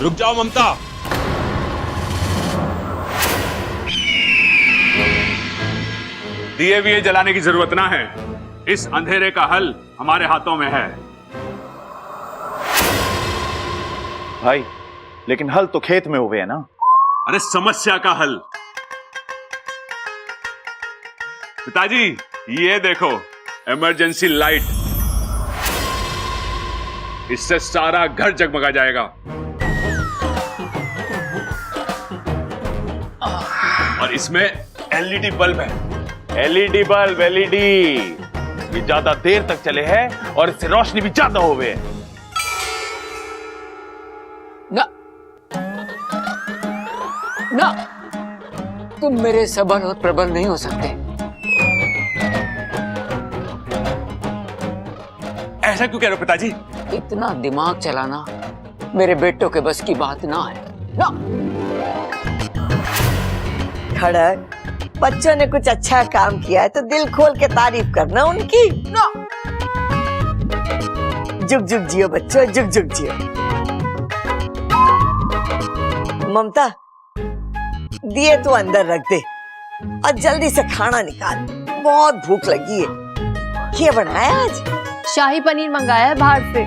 रुक जाओ ममता। दिए विए जलाने की जरूरत ना है, इस अंधेरे का हल हमारे हाथों में है। भाई लेकिन हल तो खेत में हुए है ना। अरे समस्या का हल पिताजी, ये देखो इमरजेंसी लाइट, इससे सारा घर जगमगा जाएगा। और इसमें एलईडी बल्ब है। एलईडी बल्ब, एलईडी ये ज्यादा देर तक चले हैं और इससे रोशनी भी ज्यादा हो गए। ना, तुम मेरे सबल और प्रबल नहीं हो सकते। ऐसा क्यों कह रहे हो पिताजी? इतना दिमाग चलाना मेरे बेटों के बस की बात ना है ना। खड़क, बच्चों ने कुछ अच्छा काम किया है तो दिल खोल के तारीफ करना उनकी ना। जुग जुग जियो बच्चों, जुग जुग जियो। ममता, दिए तो अंदर रख दे और जल्दी से खाना निकाल, बहुत भूख लगी है। क्या बनाया आज? शाही पनीर मंगाया है बाहर से।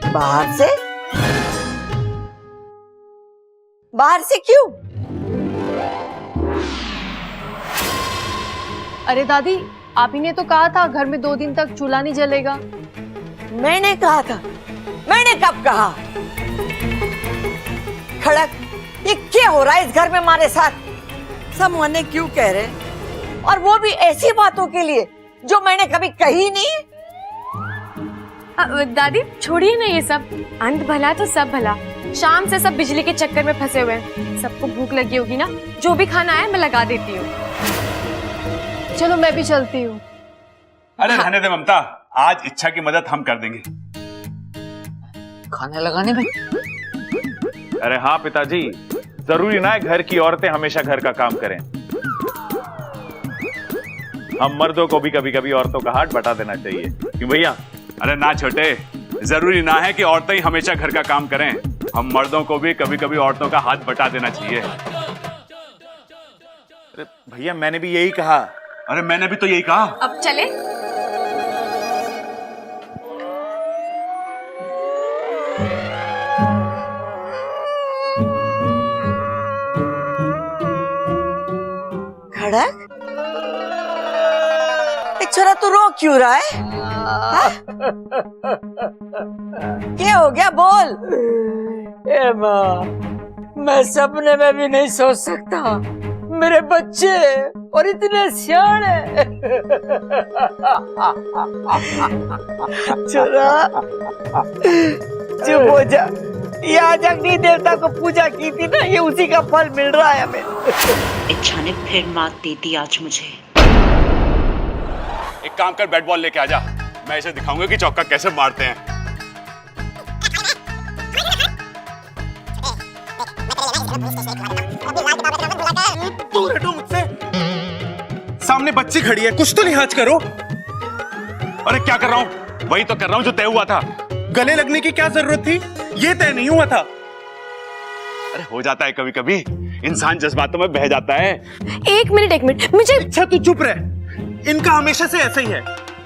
बाहर से? बाहर से क्यों? अरे दादी, आप ही ने तो कहा था घर में 2 दिन तक चूल्हा नहीं जलेगा। मैंने कहा था? मैंने कब कहा? खड़क, ये क्या हो रहा है इस घर में हमारे साथ? सब मने क्यों कह रहे हैं, और वो भी ऐसी बातों के लिए जो मैंने कभी कही नहीं। दादी छोड़िए ना ये सब, अंत भला तो सब भला। शाम से सब बिजली के चक्कर में फंसे हुए हैं। सबको भूख लगी होगी ना, जो भी खाना है मैं लगा देती हूँ। चलो मैं भी चलती हूँ। अरे रहने दे ममता, आज इच्छा की मदद हम कर देंगे। खाना लगाने में? अरे हाँ पिताजी, जरूरी ना है घर की औरतें हमेशा घर का काम करें। हम मर्दों को भी कभी कभी औरतों का हाथ बटा देना चाहिए, क्यों भैया? अरे ना छोटे, जरूरी ना है कि औरतें ही हमेशा घर का काम करें। हम मर्दों को भी कभी कभी औरतों का हाथ बटा देना चाहिए। अरे भैया मैंने भी यही कहा। अरे मैंने भी तो यही कहा। अब चले? खड़क, छोरा तू रो क्यों रहा है? क्या हो गया, बोल। ए माँ, मैं सपने में भी नहीं सोच सकता मेरे बच्चे और इतने सियाने। छोरा चुप हो जा, ये आज अग्नि देवता को पूजा की थी ना, ये उसी का फल मिल रहा है हमें। इच्छा ने फिर मात दी थी आज मुझे। एक काम कर, बैट बॉल लेके आ जा, मैं इसे दिखाऊंगा कि चौका कैसे मारते हैं। दूर हटो मुझसे, सामने बच्ची खड़ी है, कुछ तो लिहाज करो। अरे क्या कर रहा हूँ? वही तो कर रहा हूँ जो तय हुआ था। गले लगने की क्या जरूरत थी? ये तय नहीं हुआ था। अरे हो जाता है कभी कभी, इंसान जज्बातों में बह जाता है। एक मिनट, मुझे। अच्छा तू चुप रह, इनका हमेशा से ऐसा ही है,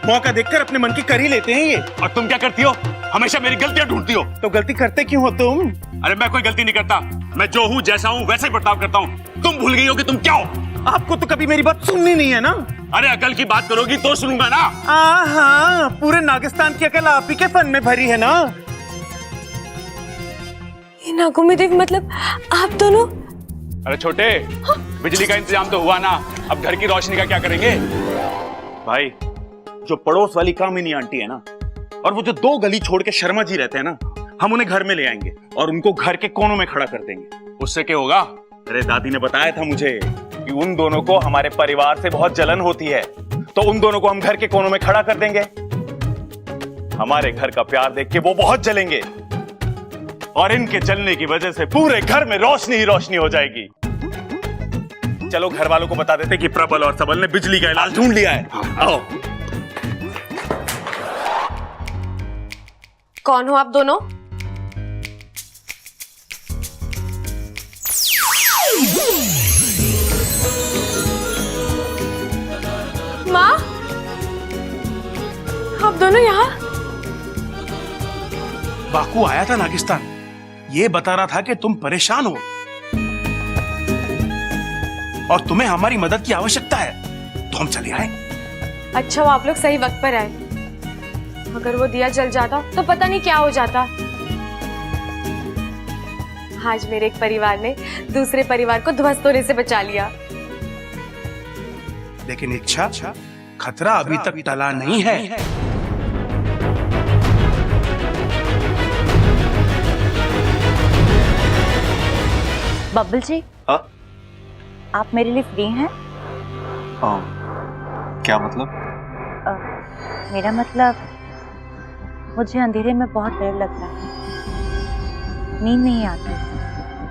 मौका देखकर अपने मन की कर ही लेते हैं ये। और तुम क्या करती हो? हमेशा मेरी गलतियां ढूंढती हो। तो गलती करते क्यों हो तुम? अरे मैं कोई गलती नहीं करता, मैं जो हूँ जैसा हूँ वैसे ही बर्ताव करता हूँ। तुम भूल गई हो कि तुम क्या हो। आपको तो कभी मेरी बात सुननी नहीं है ना। अरे अकल की बात करोगी तो सुनूंगा ना। हाँ, पूरे नागिस्तान की अकल आप ही के फन में भरी है ना। ये नागों में देवी, मतलब आप दोनों? अरे छोटे, बिजली का इंतजाम तो हुआ ना, अब घर की रोशनी का क्या करेंगे? भाई, जो पड़ोस वाली कामिनी आंटी है ना, और वो जो 2 गली छोड़ के शर्मा जी रहते हैं ना, हम उन्हें घर में ले आएंगे और उनको घर के कोनों में खड़ा कर देंगे। उससे क्या होगा? अरे दादी ने बताया था मुझे कि उन दोनों को हमारे परिवार से बहुत जलन होती है, तो उन दोनों को हम घर के कोनों में खड़ा कर देंगे। हमारे घर का प्यार देख के वो बहुत जलेंगे और इनके जलने की वजह से पूरे घर में रोशनी ही रोशनी हो जाएगी। चलो घर वालों को बता देते कि प्रबल और सबल ने बिजली का इलाज ढूंढ लिया है। आओ। कौन हो आप दोनों? माँ, आप दोनों यहाँ? बाकू आया था नागिस्तान, ये बता रहा था कि तुम परेशान हो और तुम्हें हमारी मदद की आवश्यकता है, तो हम चले आए। अच्छा, वो आप लोग सही वक्त पर आए। अगर वो दिया जल जाता तो पता नहीं क्या हो जाता। आज मेरे एक परिवार ने दूसरे परिवार को ध्वस्त होने से बचा लिया। लेकिन इच्छा, खतरा अभी तक टला नहीं है। बब्बल जी, हाँ? आप मेरे लिए फ्री हैं? क्या मतलब? मेरा मतलब, मुझे अंधेरे में बहुत डर लगता है, नींद नहीं आती,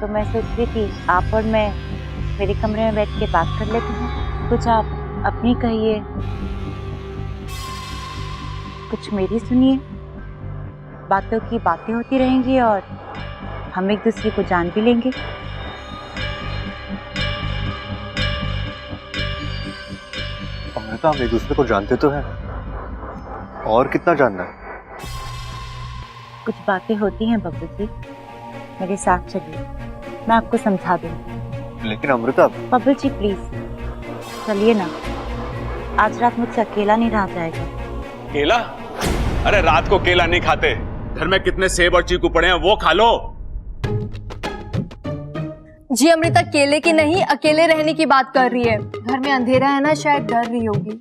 तो मैं सोच रही थी आप और मैं मेरे कमरे में बैठ के बात कर लेते हैं। कुछ आप अपनी कहिए, कुछ मेरी सुनिए। बातों की बातें होती रहेंगी और हम एक दूसरे को जान भी लेंगे। अमृता, हम एक दूसरे को जानते तो हैं, और कितना जानना है? कुछ बातें होती हैं बब्बू जी, मेरे साथ चलिए, मैं आपको समझा दूंगी। लेकिन अमृता। बब्बू जी प्लीज चलिए ना, आज रात मुझसे अकेला नहीं रहा जाएगा। केला? अरे रात को केला नहीं खाते, घर में कितने सेब और चीकू पड़े हैं वो खा लो। जी अमृता केले की नहीं, अकेले रहने की बात कर रही है। घर में अंधेरा है ना, शायद डर रही होगी।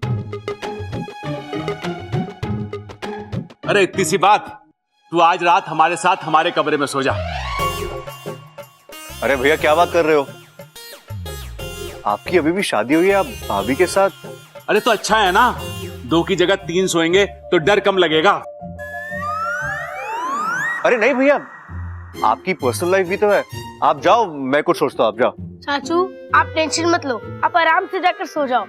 अरे इतनी सी बात, तू आज रात हमारे साथ हमारे कमरे में सो जा। अरे भैया क्या बात कर रहे हो? आपकी अभी भी शादी हुई है, आप भाभी के साथ? अरे तो अच्छा है ना, 2 की जगह 3 सोएंगे तो डर कम लगेगा। अरे नहीं भैया, आपकी पर्सनल लाइफ भी तो है, आप जाओ, मैं कुछ सोचता हूँ, आप जाओ। चाचू आप टेंशन मत लो, आप आराम से जाकर सो जाओ।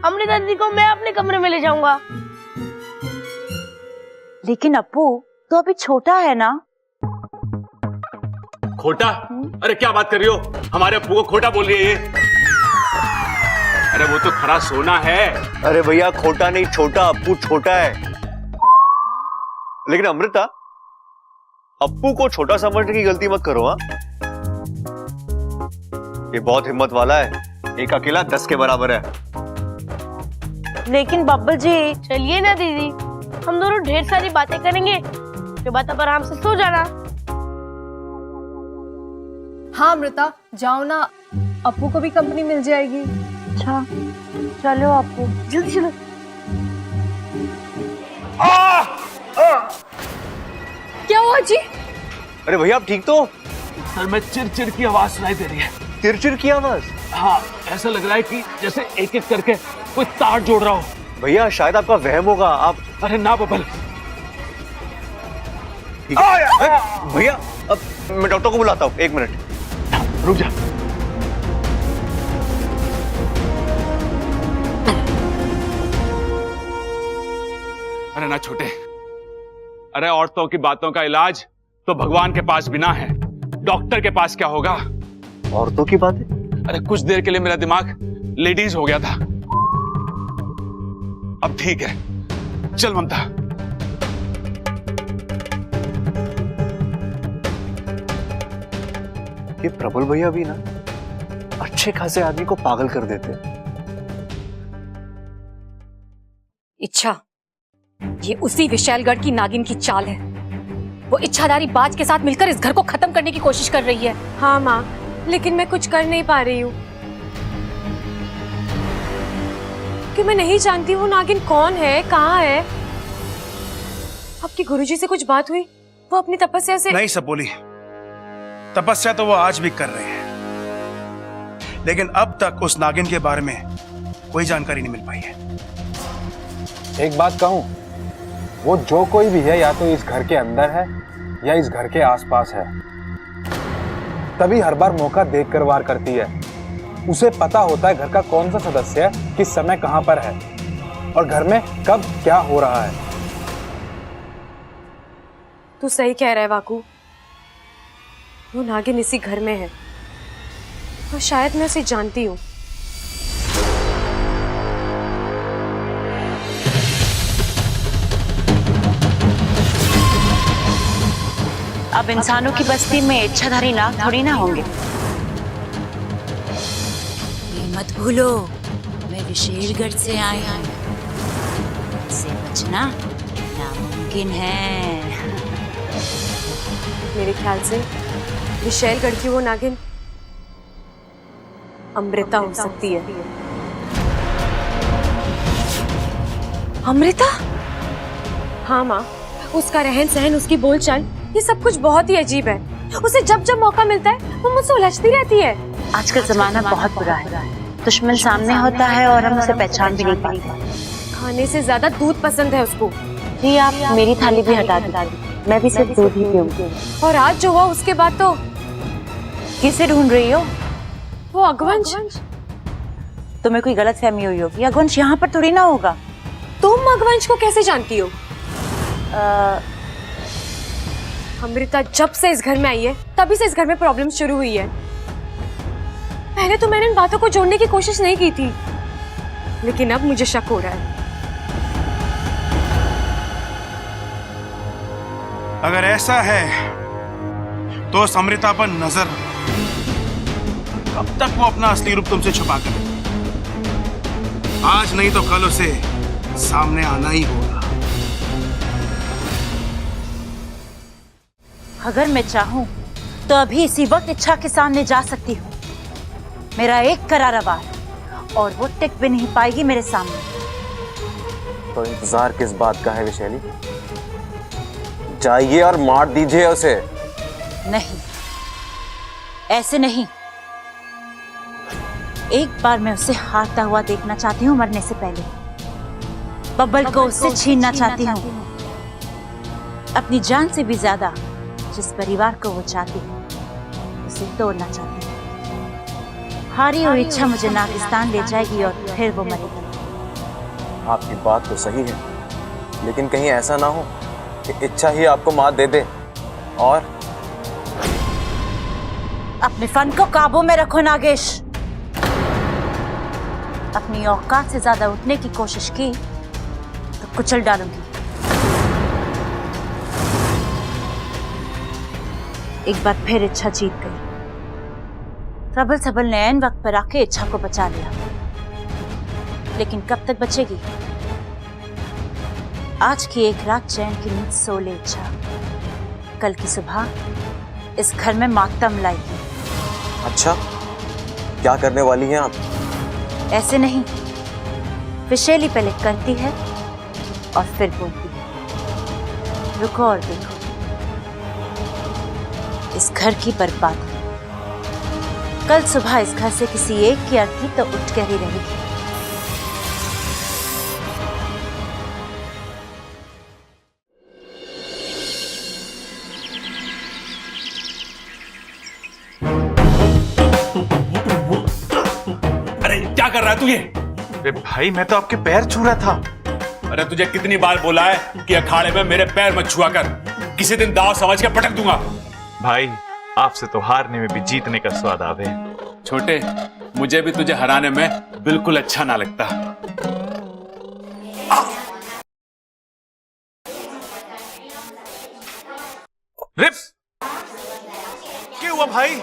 अमृता दीदी को मैं अपने कमरे में ले जाऊंगा। लेकिन अप्पू तो अभी छोटा है ना। खोटा? अरे क्या बात कर रही हो, हमारे अप्पू को खोटा बोल रही है ये? अरे वो तो खरा सोना है। अरे भैया खोटा नहीं, छोटा, अप्पू छोटा है। लेकिन अमृता, अप्पू को छोटा समझने की गलती मत करो। हाँ, ये बहुत हिम्मत वाला है, एक अकेला 10 के बराबर है। लेकिन बब्बल जी। चलिए ना दीदी, हम दोनों ढेर सारी बातें करेंगे, उसके बाद आप आराम से सो जाना। हाँ अमृता जाओ ना, अप्पू को भी कंपनी मिल जाएगी। अच्छा चलो अप्पू, जल्दी चलो। क्या हुआ जी? अरे भैया आप ठीक तो? सर में चिर की आवाज सुनाई दे रही है। चिरचिर की आवाज? हाँ, ऐसा लग रहा है कि जैसे एक एक करके कोई तार जोड़ रहा हो। भैया शायद आपका वहम होगा, आप। अरे ना बबल। भैया अब मैं डॉक्टर को बुलाता हूँ, 1 मिनट रुक जा। अरे ना छोटे, अरे औरतों की बातों का इलाज तो भगवान के पास भी ना है, डॉक्टर के पास क्या होगा? औरतों की बातें? अरे कुछ देर के लिए मेरा दिमाग लेडीज हो गया था, अब ठीक है। चल ममता। ये प्रबल भैया भी ना अच्छे खासे आदमी को पागल कर देते हैं। इच्छा, ये उसी विशालगढ़ की नागिन की चाल है। वो इच्छाधारी बाज के साथ मिलकर इस घर को खत्म करने की कोशिश कर रही है। हाँ माँ, लेकिन मैं कुछ कर नहीं पा रही हूँ कि मैं नहीं जानती वो नागिन कौन है, कहाँ है। आपके गुरुजी से कुछ बात हुई? वो अपनी तपस्या से नहीं सब बोली, तपस्या तो वो आज भी कर रहे हैं, लेकिन अब तक उस नागिन के बारे में कोई जानकारी नहीं मिल पाई है। एक बात कहूं, वो जो कोई भी है या तो इस घर के अंदर है या इस घर के आसपास है, तभी हर बार मौका देखकर वार करती है। उसे पता होता है घर का कौन सा सदस्य किस समय कहां पर है और घर में कब क्या हो रहा है। तू सही कह रहा है वाकू, वो नागिन इसी घर में है और शायद मैं उसे जानती हूँ। अब इंसानों की बस्ती में इच्छाधारी नाग थोड़ी ना होंगे। ये मत भूलो, मैं विशेषगढ़ से आई हूँ, इससे बचना नामुमकिन है। मेरे ख्याल से विशेषगढ़ की वो नागिन अमृता हो सकती है। अमृता? हाँ माँ, उसका रहन सहन, उसकी बोलचाल, ये सब कुछ बहुत ही अजीब है। उसे जब जब मौका मिलता है वो मुझसे उलझती रहती है। आजकल जमाना बहुत बुरा है, दुश्मन सामने होता है और हम उसे पहचान भी नहीं पाते। खाने से ज्यादा दूध पसंद है उसको। जी आप मेरी थाली भी हटा दीजिए, मैं भी सिर्फ दूध ही पीऊंगी। और आज जो हुआ उसके बाद तो। किसे ढूंढ रही हो? वो अगवंश। तुम्हें कोई गलत फहमी हुई होगी, अगवंश यहाँ पर थोड़ी ना होगा। तुम अगवंश को कैसे जानती हो? अमृता जब से इस घर में आई है तभी से इस घर में प्रॉब्लम शुरू हुई है। पहले तो मैंने इन बातों को जोड़ने की कोशिश नहीं की थी, लेकिन अब मुझे शक हो रहा है। अगर ऐसा है तो उस अमृता पर नजर रखो। कब तक वो अपना असली रूप तुमसे छुपा कर रखेगी? आज नहीं तो कल उसे सामने आना ही होगा। अगर मैं चाहूं तो अभी इसी वक्त इच्छा के सामने जा सकती हूँ। मेरा एक करारा वार और वो टिक भी नहीं पाएगी मेरे सामने। तो इंतजार किस बात का है विशैली? जाइए और मार दीजिए उसे। नहीं, ऐसे नहीं। एक बार मैं उसे हारता हुआ देखना चाहती हूँ, मरने से पहले। बब्बल को उससे छीनना चाहती हूँ, अपनी जान से भी ज्यादा। जिस परिवार को वो चाहती है उसे तोड़ना चाहती है। हारी हुई इच्छा मुझे नागिस्तान ले जाएगी और फिर वो मरेगी। आपकी बात तो सही है, लेकिन कहीं ऐसा ना हो कि इच्छा ही आपको मात दे दे। और अपने फन को काबू में रखो नागेश। अपनी औकात से ज्यादा उठने की कोशिश की तो कुचल डालूंगी। एक बार फिर इच्छा जीत गई। प्रबल सबल ने ऐन वक्त पर आके इच्छा को बचा लिया, लेकिन कब तक बचेगी? आज की एक रात चैन की नींद सो ले इच्छा, कल की सुबह इस घर में मातम लाएगी। अच्छा, क्या करने वाली हैं आप? ऐसे नहीं, विशेली पहले करती है और फिर बोलती है। रुको और देखो इस घर की बर्बादी। कल सुबह इस घर से किसी एक की अर्थी तो उठ कर ही रहेगी। अरे क्या कर रहा है तू ये? अरे भाई मैं तो आपके पैर छू रहा था। अरे तुझे कितनी बार बोला है कि अखाड़े में मेरे पैर मत छुआ कर, किसी दिन दाव समझ के पटक दूंगा। भाई आपसे तो हारने में भी जीतने का स्वाद आवे। छोटे, मुझे भी तुझे हराने में बिल्कुल अच्छा ना लगता। रिप! क्या हुआ भाई?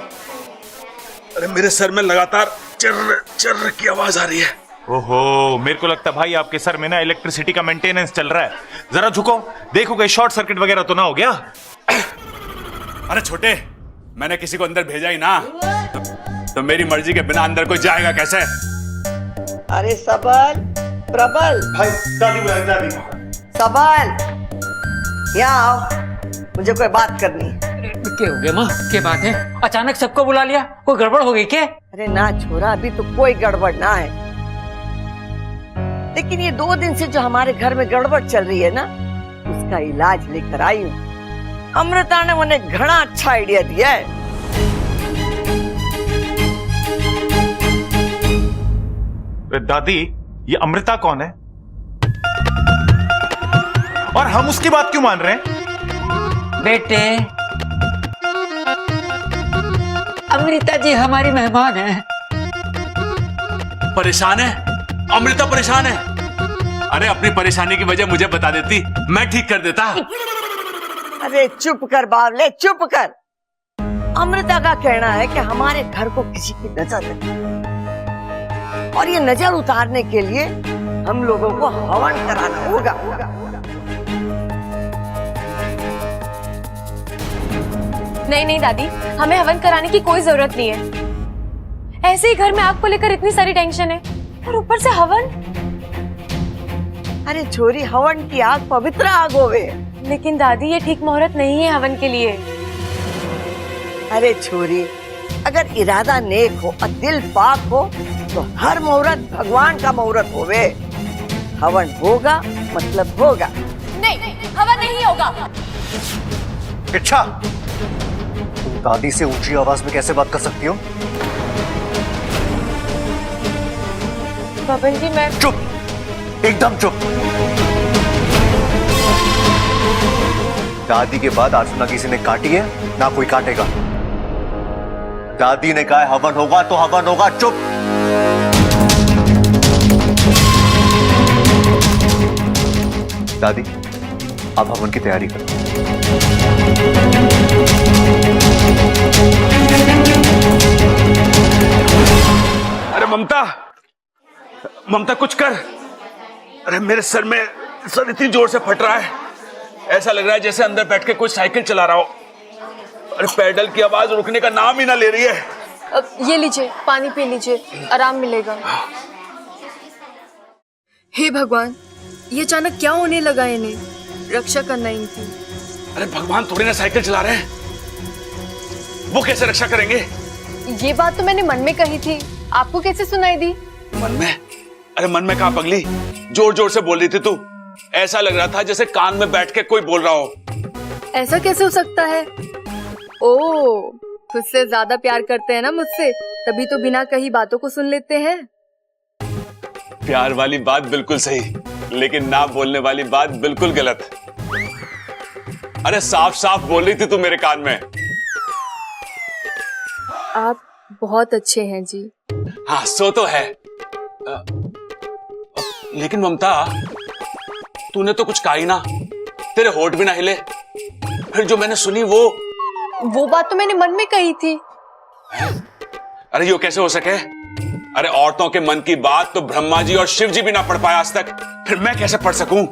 अरे मेरे सर में लगातार चर्र चर्र की आवाज आ रही है। ओहो, मेरे को लगता भाई आपके सर में ना इलेक्ट्रिसिटी का मेंटेनेंस चल रहा है। जरा झुको, देखो कहीं शॉर्ट सर्किट वगैरह तो ना हो गया। अरे छोटे, मैंने किसी को अंदर भेजा ही ना, तो मेरी मर्जी के बिना अंदर कोई जाएगा कैसे? अरे सबल, प्रबल, भाई दादी बुलाए, दादी। सबल, यहाँ आओ, मुझे कोई बात करनी है। क्या हो गया माँ? क्या बात है? अचानक सबको बुला लिया, कोई गड़बड़ हो गई क्या? अरे ना छोरा, अभी तो कोई गड़बड़ ना है, लेकिन ये 2 दिन से जो हमारे घर में गड़बड़ चल रही है ना, उसका इलाज लेकर आई हूँ। अमृता ने मुझे घना अच्छा आइडिया दिया है। दादी, ये अमृता कौन है और हम उसकी बात क्यों मान रहे हैं? बेटे, अमृता जी हमारी मेहमान है। परेशान है? अमृता परेशान है? अरे अपनी परेशानी की वजह मुझे बता देती, मैं ठीक कर देता। अरे चुप कर बावले, चुप कर। अमृता का कहना है कि हमारे घर को किसी की नजर लगी और ये नजर उतारने के लिए हम लोगों को हवन कराना होगा। नहीं नहीं दादी, हमें हवन कराने की कोई जरूरत नहीं है। ऐसे ही घर में आग को लेकर इतनी सारी टेंशन है और ऊपर से हवन। अरे छोरी, हवन की आग पवित्र आग होवे। लेकिन दादी, ये ठीक मुहूर्त नहीं है हवन के लिए। अरे छोरी, अगर इरादा नेक हो और दिल पाक हो तो हर मुहूर्त भगवान का मुहूर्त होवे। हवन होगा मतलब होगा। नहीं, हवन नहीं होगा। इच्छा, तुम दादी से ऊंची आवाज में कैसे बात कर सकती हो? बबन जी, मैं चुप, एकदम चुप। दादी के बाद आज ना किसी ने काटी है ना कोई काटेगा। दादी ने कहा हवन होगा तो हवन होगा। चुप। दादी, अब हवन की तैयारी करो। अरे ममता, ममता कुछ कर। अरे मेरे सर में सर इतनी जोर से फट रहा है, ऐसा लग रहा है जैसे अंदर बैठ के कोई साइकिल चला रहा हो। अरे पैडल की आवाज रुकने का नाम ही ना ले रही है। ये लीजिए, पानी पी लीजिए, आराम मिलेगा। हे भगवान, ये अचानक क्या होने लगा इन्हें? रक्षा करना इनकी। अरे भगवान थोड़ी ना साइकिल चला रहे हैं, वो कैसे रक्षा करेंगे? ये बात तो मैंने मन में कही थी, आपको कैसे सुनाई दी? मन में? अरे मन में कहा पगली, जोर जोर से बोल रही थी तू। ऐसा लग रहा था जैसे कान में बैठ के कोई बोल रहा हो। ऐसा कैसे हो सकता है? ओ, खुद से ज्यादा प्यार करते हैं ना मुझसे, तभी तो बिना कही बातों को सुन लेते हैं। प्यार वाली बात बिल्कुल सही, लेकिन ना बोलने वाली बात बिल्कुल गलत। अरे साफ साफ बोल रही थी तू मेरे कान में। आप बहुत अच्छे हैं जी। हाँ, सो तो है। लेकिन ममता, तूने तो कुछ कहा ही ना, तेरे होठ भी ना हिले। फिर जो मैंने सुनी वो बात तो मैंने मन में कही थी। अरे यो कैसे हो सके? अरे औरतों के मन की बात तो ब्रह्मा जी और शिव जी भी ना पढ़ पाया आज तक, फिर मैं कैसे पढ़ सकूं?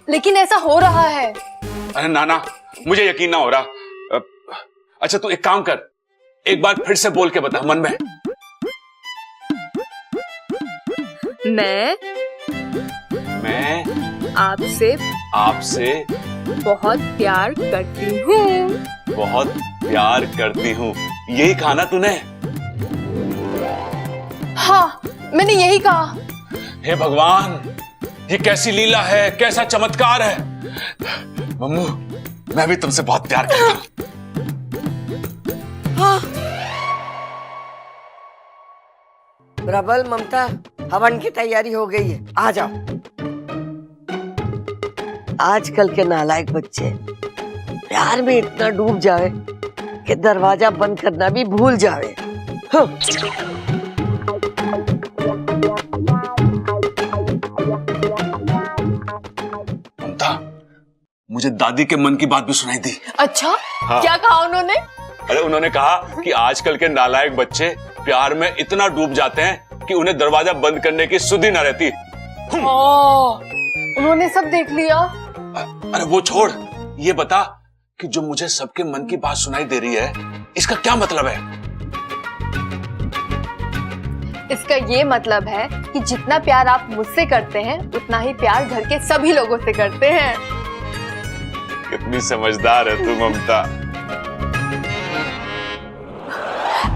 लेकिन ऐसा हो रहा है। अरे नाना, मुझे यकीन ना हो रहा। अच्छा तू एक काम कर, एक बार फिर से बोल के बता मन में। मैं आपसे बहुत प्यार करती हूँ। बहुत प्यार करती हूँ, यही कहा ना तूने? हाँ, मैंने यही कहा। हे भगवान, ये कैसी लीला है, कैसा चमत्कार है। मम्मू, मैं भी तुमसे बहुत प्यार करता हूँ। प्रबल, ममता, हवन की तैयारी हो गई है, आ जाओ। आजकल के नालायक बच्चे प्यार में इतना डूब जावे कि दरवाजा बंद करना भी भूल जावे। ममता, मुझे दादी के मन की बात भी सुनाई दी। अच्छा, हाँ। क्या कहा उन्होंने? अरे उन्होंने कहा कि आजकल के नालायक बच्चे प्यार में इतना डूब जाते हैं कि उन्हें दरवाजा बंद करने की सुधि न रहती। उन्होंने सब देख लिया। अरे वो छोड़, ये बता कि जो मुझे सबके मन की बात सुनाई दे रही है, इसका क्या मतलब है? इसका ये मतलब है कि जितना प्यार आप मुझसे करते हैं, उतना ही प्यार घर के सभी लोगों से करते हैं। कितनी समझदार है तू ममता।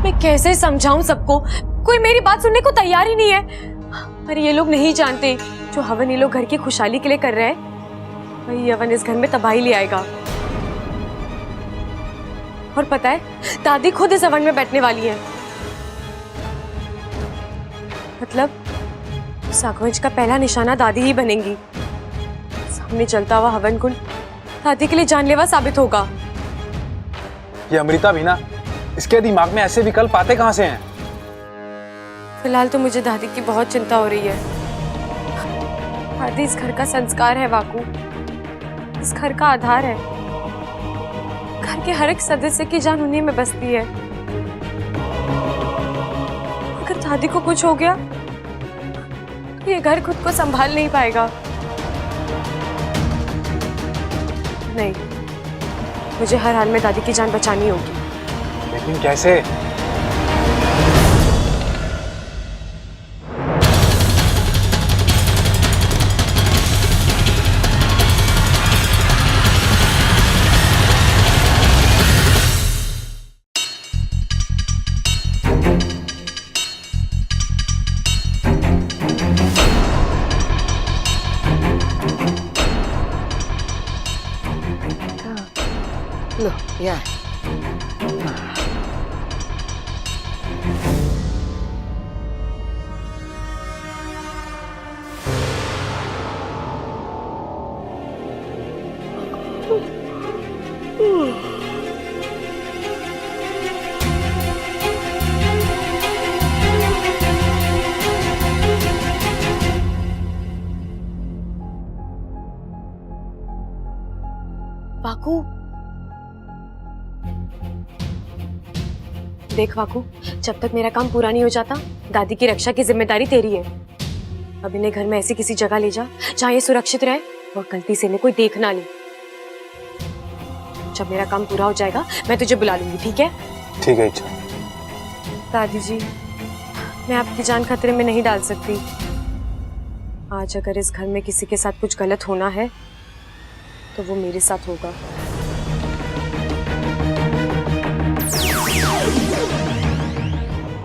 मैं कैसे समझाऊं सबको, कोई मेरी बात सुनने को तैयार ही नहीं है। पर ये लोग नहीं जानते, जो हवन ये लोग घर की खुशहाली के लिए कर रहे हैं, वही हवन इस घर में तबाही ले आएगा। और पता है, दादी खुद इस हवन में बैठने वाली है। मतलब सागवंश का पहला निशाना दादी ही बनेंगी। सामने चलता हुआ हवन कुंड दादी के लिए जानलेवा साबित होगा। ये अमृता भी ना, इसके दिमाग में ऐसे विकल्प आते कहाँ से हैं? फिलहाल तो मुझे दादी की बहुत चिंता हो रही है। दादी इस घर का संस्कार है वाकू, इस घर का आधार है। घर के हर एक सदस्य की जान उन्हीं में बसती है। अगर दादी को कुछ हो गया तो ये घर खुद को संभाल नहीं पाएगा। नहीं, मुझे हर हाल में दादी की जान बचानी होगी। लेकिन कैसे? लो, यहाँ। वाकू, देख वाकू, जब तक मेरा काम पूरा नहीं हो जाता दादी की रक्षा की जिम्मेदारी तेरी है। अब इन्हें घर में ऐसी किसी जगह ले जा जहाँ ये सुरक्षित रहे और गलती से इन्हें कोई देख ना ले। जब मेरा काम पूरा हो जाएगा मैं तुझे बुला लूंगी, ठीक है? ठीक है इच्छा। दादी जी, मैं आपकी जान खतरे में नहीं डाल सकती। आज अगर इस घर में किसी के साथ कुछ गलत होना है तो वो मेरे साथ होगा।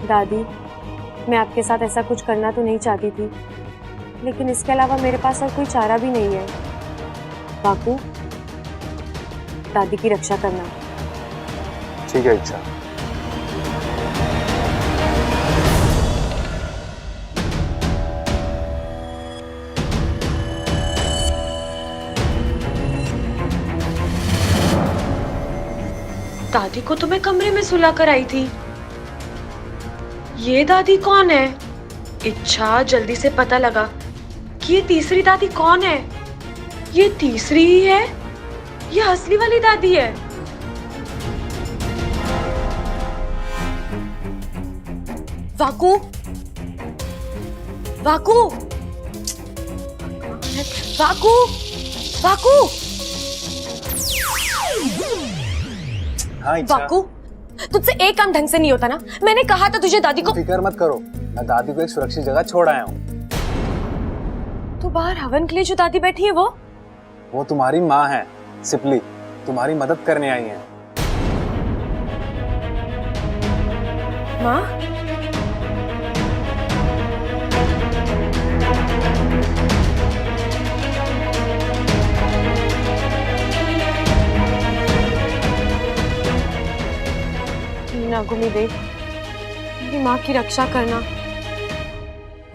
दादी, मैं आपके साथ ऐसा कुछ करना तो नहीं चाहती थी, लेकिन इसके अलावा मेरे पास और कोई चारा भी नहीं है। बापू, दादी की रक्षा करना। ठीक है इच्छा। दादी को तो मैं कमरे में सुला कर आई थी। ये दादी कौन है? इच्छा, जल्दी से पता लगा कि ये तीसरी दादी कौन है। ये तीसरी ही है, ये असली वाली दादी है। वाकू, वाकू, वाकू, वाकू, हाँ इच्छा। वाकू, तुझसे एक काम ढंग से नहीं होता ना। मैंने कहा था तुझे दादी को। फिक्र मत करो, मैं दादी को एक सुरक्षित जगह छोड़ आया हूँ। तो बाहर हवन के लिए जो दादी बैठी है वो तुम्हारी माँ है, सिपली, तुम्हारी मदद करने आई है। माँ? नागुमी देव, मेरी माँ की रक्षा करना,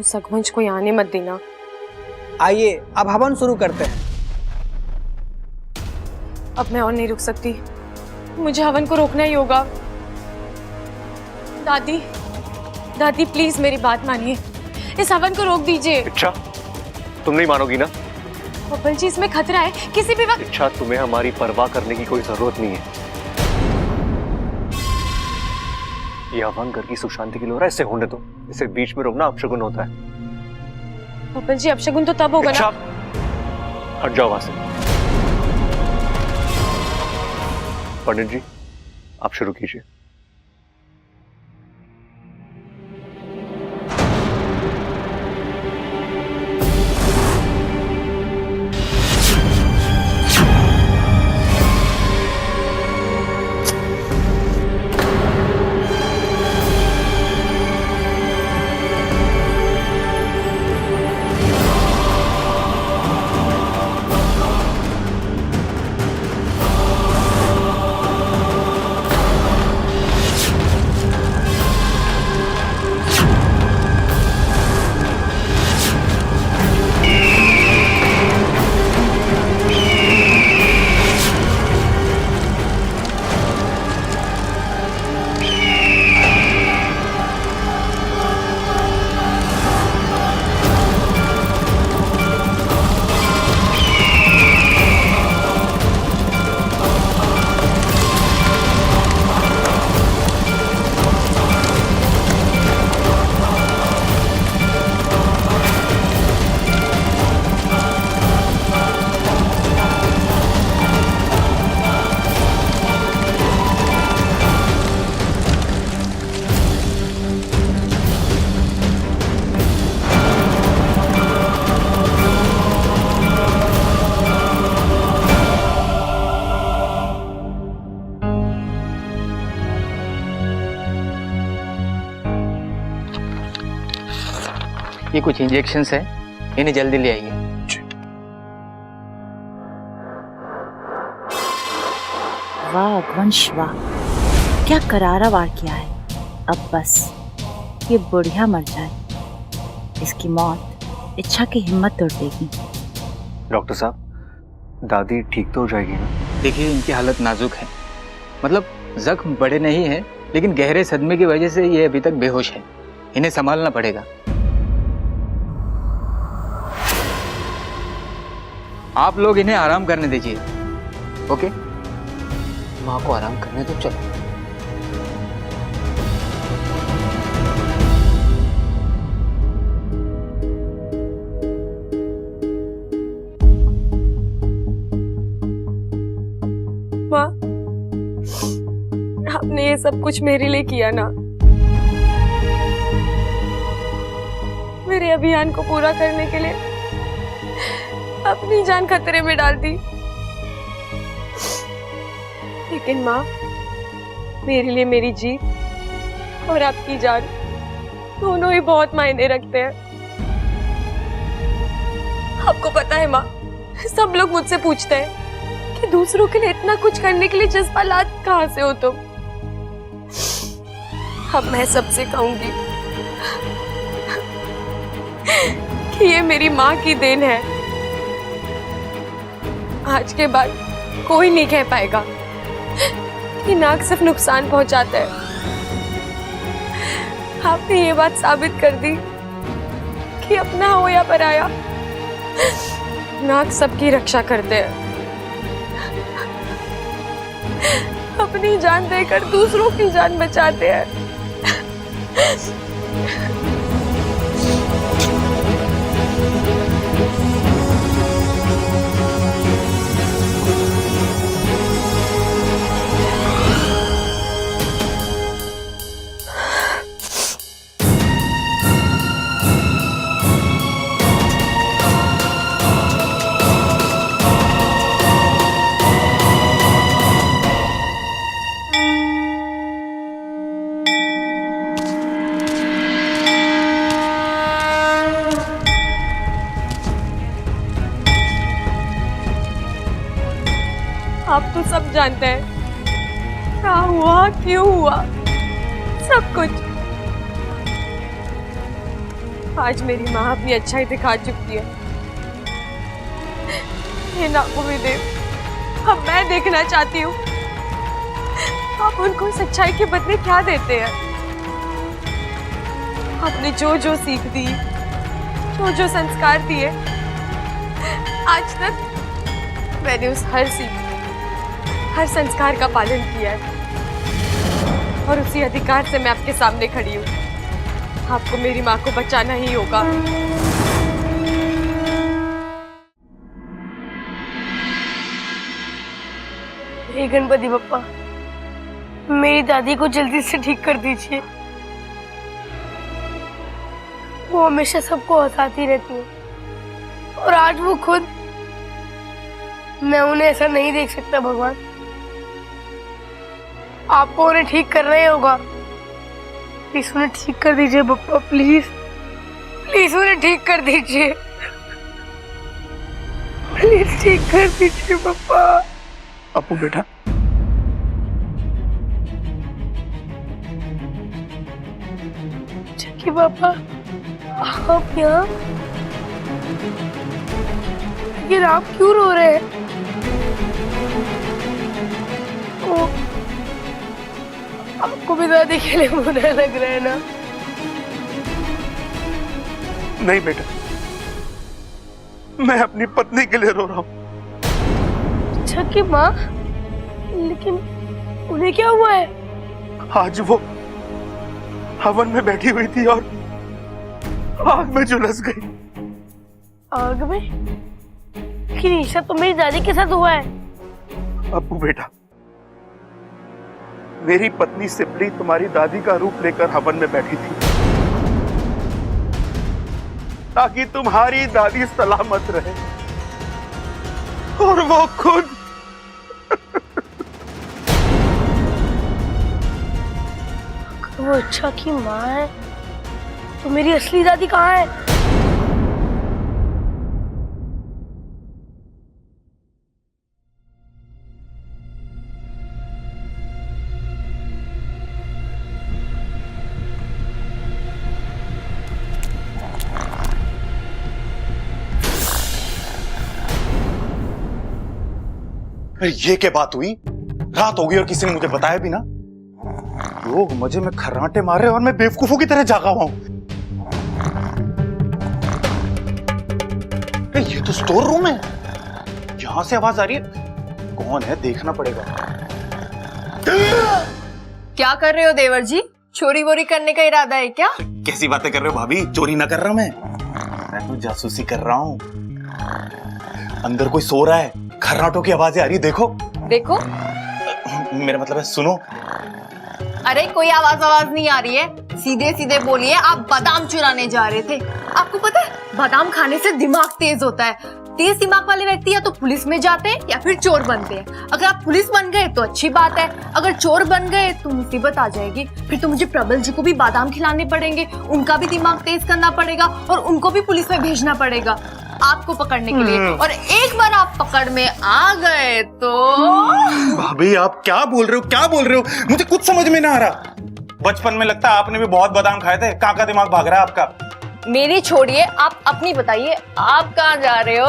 उस रघुवंश को यहाँ आने मत देना। आइए अब हवन शुरू करते हैं। अब मैं और नहीं रुक सकती, मुझे हवन को रोकना ही होगा। दादी, दादी प्लीज मेरी बात मानिए, इस हवन को रोक दीजिए। इच्छा, तुम नहीं मानोगी ना? बब्बल जी, इसमें खतरा है, किसी भी वक्त। इच्छा, तुम्हें हमारी परवाह करने की कोई जरूरत नहीं है। ये हवन घर की सुख शांति के लिए हो रहा है, इसे होने दो। इसे बीच में रोकना अपशगुन होता है। बब्बल जी, अपशगुन तो तब होगा ना। हट जाओ वहां से। पंडित जी, आप शुरू कीजिए। कुछ इंजेक्शंस हैं, इन्हें जल्दी ले आइए। वाह अगवंश वाह, क्या करारा वार किया है। अब बस ये बुढ़िया मर जाए, इसकी मौत इच्छा की हिम्मत तोड़ देगी। डॉक्टर साहब, दादी ठीक तो हो जाएगी ना? देखिए, इनकी हालत नाजुक है, मतलब जख्म बड़े नहीं हैं, लेकिन गहरे सदमे की वजह से ये अभी तक बेहोश है। इन्हें संभालना पड़ेगा। आप लोग इन्हें आराम करने दीजिए। ओके, माँ को आराम करने दो। चलो। माँ, आपने ये सब कुछ मेरे लिए किया ना। मेरे अभियान को पूरा करने के लिए अपनी जान खतरे में डाल दी। लेकिन माँ, मेरे लिए मेरी जीत और आपकी जान दोनों ही बहुत मायने रखते हैं। आपको पता है माँ, सब लोग मुझसे पूछते हैं कि दूसरों के लिए इतना कुछ करने के लिए जज्बात कहाँ से हो तुम। अब मैं सबसे कहूंगी कि ये मेरी माँ की देन है। आज के बाद कोई नहीं कह पाएगा कि नाक सिर्फ नुकसान पहुंचाता है। आपने ये बात साबित कर दी कि अपना हो या पराया, नाक सबकी रक्षा करते हैं। अपनी जान देकर दूसरों की जान बचाते हैं। आप तो सब जानते हैं क्या हुआ, क्यों हुआ, सब कुछ। आज मेरी माँ अपनी अच्छाई दिखा चुकी है। ये नागोविदेव, अब मैं देखना चाहती हूँ आप उनको सच्चाई के बदले क्या देते हैं। आपने जो जो सीख दी, जो जो संस्कार दिए, आज तक मैंने उस हर सीख, हर संस्कार का पालन किया है और उसी अधिकार से मैं आपके सामने खड़ी हूँ। आपको मेरी माँ को बचाना ही होगा। हे गणपति बप्पा, मेरी दादी को जल्दी से ठीक कर दीजिए। वो हमेशा सबको हंसाती रहती है और आज वो खुद, मैं उन्हें ऐसा नहीं देख सकता। भगवान, आपको उन्हें ठीक करना ही होगा। प्लीज उन्हें ठीक कर दीजिए बप्पा, प्लीज प्लीज उन्हें ठीक कर दीजिए, प्लीज ठीक कर दीजिए बप्पा। अपू बेटा, चक्की पापा, आप यहाँ? लेकिन आप क्यों रो रहे हैं? आपको भी दादी के लिए बुरा लग रहा है ना? नहीं बेटा, मैं अपनी पत्नी के लिए रो रहा हूँ। अच्छा की माँ, लेकिन उन्हें क्या हुआ है? आज वो हवन में बैठी हुई थी और आग में झुलस गई। आग में? लेकिन ऐसा तो मेरी दादी के साथ हुआ है। अब्बू बेटा, मेरी पत्नी सिपली तुम्हारी दादी का रूप लेकर हवन में बैठी थी ताकि तुम्हारी दादी सलामत रहे, और वो खुद वो अच्छा की माँ है तो मेरी असली दादी कहाँ है? अरे ये क्या बात हुई? रात हो गई और किसी ने मुझे बताया भी ना। लोग मुझे में खर्राटे मार रहे और मैं बेवकूफों की तरह जागा हुआ हूं। ये तो स्टोर रूम है, यहां से आवाज आ रही है। कौन है देखना पड़ेगा। क्या कर रहे हो देवर जी? चोरी वोरी करने का इरादा है क्या? कैसी बातें कर रहे हो भाभी? चोरी ना कर रहा मैं तो जासूसी कर रहा हूं। अंदर कोई सो रहा है, खर्राटों की आवाजें आ रही है। देखो देखो। मेरा मतलब है सुनो। अरे कोई आवाज नहीं आ रही है, सीधे सीधे बोलिए। आप बादाम चुराने जा रहे थे। आपको पता है बादाम खाने से दिमाग तेज होता है। तेज दिमाग वाले व्यक्ति या तो पुलिस में जाते हैं या फिर चोर बनते हैं। अगर आप पुलिस बन गए तो अच्छी बात है, अगर चोर बन गए तो मुसीबत आ जाएगी। फिर तो मुझे प्रबल जी को भी बादाम खिलाने पड़ेंगे, उनका भी दिमाग तेज करना पड़ेगा और उनको भी पुलिस में भेजना पड़ेगा आपको पकड़ने के लिए। और एक बार आप पकड़ में आ गए तो भाभी आप क्या बोल रहे हो? मुझे कुछ समझ में ना आ रहा। बचपन में लगता है आपने भी बहुत बादाम खाए थे। कहाँ का दिमाग भाग रहा है आपका? मेरी छोड़िए, आप अपनी बताइए, आप कहाँ जा रहे हो?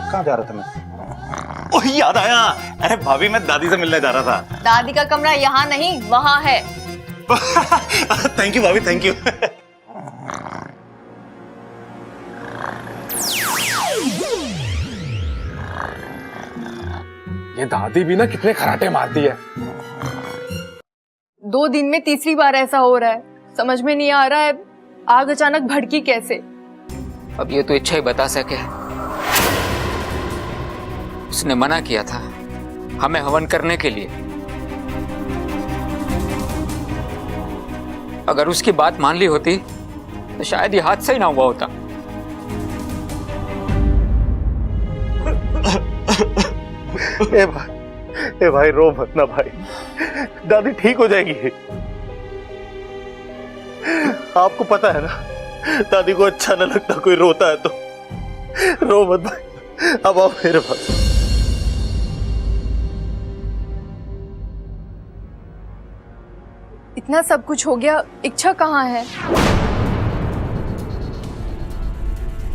कहाँ जा रहा था मैं? ओह याद आया। अरे भाभी मैं दादी से मिलने जा रहा था। दादी का कमरा यहाँ नहीं वहाँ है। थैंक यू भाभी, थैंक यू। ये दादी भी ना कितने खराटे मारती है। 2 दिन में तीसरी बार ऐसा हो रहा है। समझ में नहीं आ रहा है आग अचानक भड़की कैसे। अब ये तो इच्छा ही बता सके। उसने मना किया था हमें हवन करने के लिए। अगर उसकी बात मान ली होती तो शायद ये हादसा ही ना हुआ होता। ए भाई रो मत ना भाई, दादी ठीक हो जाएगी। आपको पता है ना दादी को अच्छा न लगता कोई रोता है तो। रो मत भाई, अब आओ मेरे पास। इतना सब कुछ हो गया, इच्छा कहाँ है?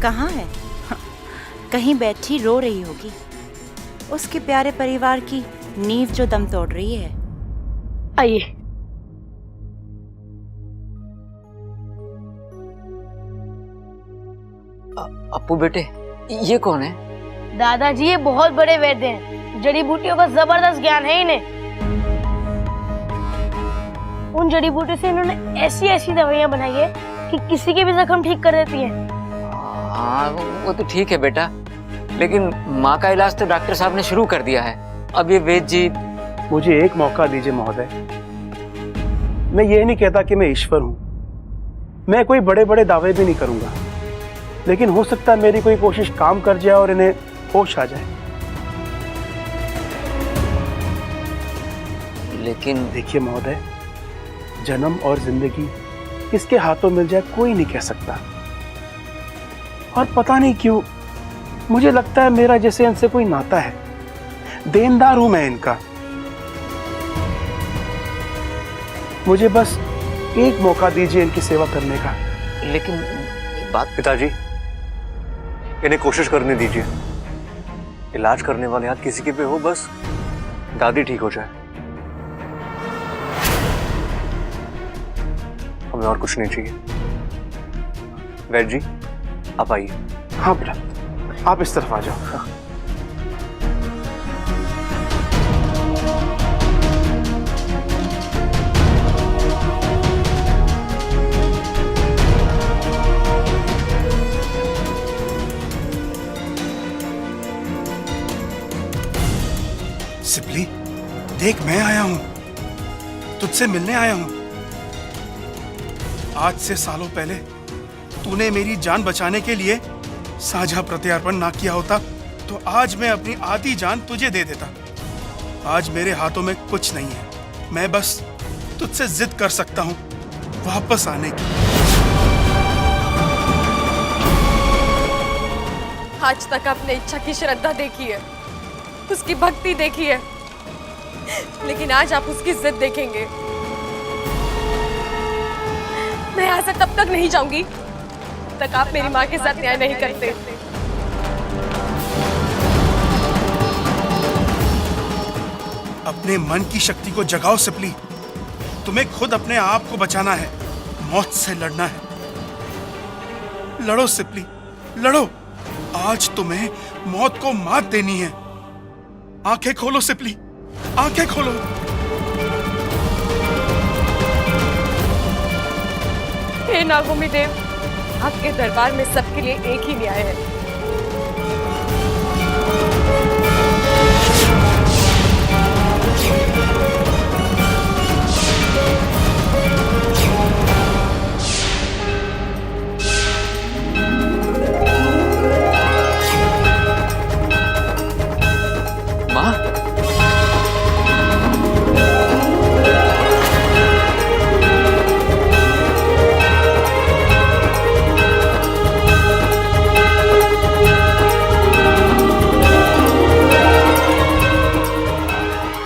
कहाँ है? कहीं बैठी रो रही होगी। उसके प्यारे परिवार की नींव जो दम तोड़ रही है। आइए। अप्पू बेटे, ये कौन है? दादाजी ये बहुत बड़े वैद्य हैं। जड़ी बूटियों का जबरदस्त ज्ञान है इन्हें। उन जड़ी बूटियों से इन्होंने ऐसी ऐसी दवाइयां बनाई है कि किसी के भी जख्म ठीक कर देती हैं। हाँ वो तो ठीक है बेटा, लेकिन माँ का इलाज तो डॉक्टर साहब ने शुरू कर दिया है। अब ये वैद्य जी। मुझे एक मौका दीजिए महोदय। मैं ये नहीं कहता कि मैं ईश्वर हूं, मैं कोई बड़े बड़े दावे भी नहीं करूंगा, लेकिन हो सकता है मेरी कोई कोशिश काम कर जाए और इन्हें होश आ जाए। लेकिन देखिए महोदय, जन्म और जिंदगी किसके हाथों मिल जाए कोई नहीं कह सकता। और पता नहीं क्यों मुझे लगता है मेरा जैसे इनसे कोई नाता है। देनदार हूं मैं इनका। मुझे बस एक मौका दीजिए इनकी सेवा करने का। लेकिन बात पिताजी, इन्हें कोशिश करने दीजिए। इलाज करने वाले हाथ किसी के भी हो, बस दादी ठीक हो जाए। हमें और कुछ नहीं चाहिए। वैद्य जी आप आइए। हाँ बेटा, आप इस तरफ आ जाओ। हाँ। सिपली, देख मैं आया हूं, तुझसे मिलने आया हूं। आज से सालों पहले तूने मेरी जान बचाने के लिए साझा प्रत्यार्पण ना किया होता तो आज मैं अपनी आधी जान तुझे दे देता। आज मेरे हाथों में कुछ नहीं है, मैं बस तुझसे जिद कर सकता हूं वापस आने की। आज तक आपने इच्छा की श्रद्धा देखी है, उसकी भक्ति देखी है, लेकिन आज आप उसकी जिद देखेंगे। मैं यहाँ से तब तक नहीं जाऊंगी तक आप मेरी माँ के साथ न्याय नहीं करते। अपने मन की शक्ति को जगाओ सिपली। तुम्हें खुद अपने आप को बचाना है, मौत से लड़ना है। लड़ो सिपली, लड़ो। आज तुम्हें मौत को मात देनी है। आंखें खोलो सिपली, आंखें खोलो। हे नागोमी देव, आपके दरबार में सबके लिए एक ही न्याय है। माँ,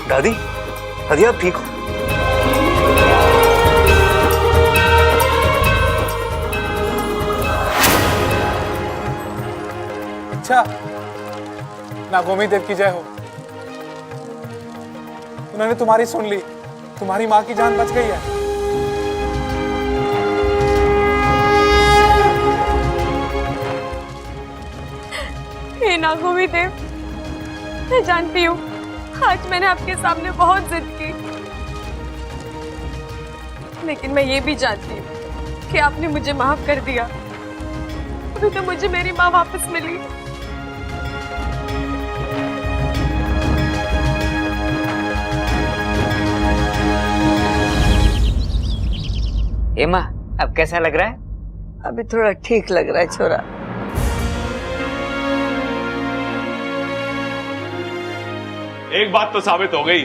दादी, दादी आप ठीक हो? अच्छा, नागोमी देव की जय हो। उन्होंने तुम्हारी सुन ली, तुम्हारी माँ की जान बच गई है। हे नागोमी देव, मैं जानती हूँ आज मैंने आपके सामने बहुत जिद की, लेकिन मैं ये भी जानती हूँ कि आपने मुझे माफ कर दिया। अभी तो मुझे मेरी माँ वापस मिली। ए माँ, अब कैसा लग रहा है? अभी थोड़ा ठीक लग रहा है छोरा। एक बात तो साबित हो गई,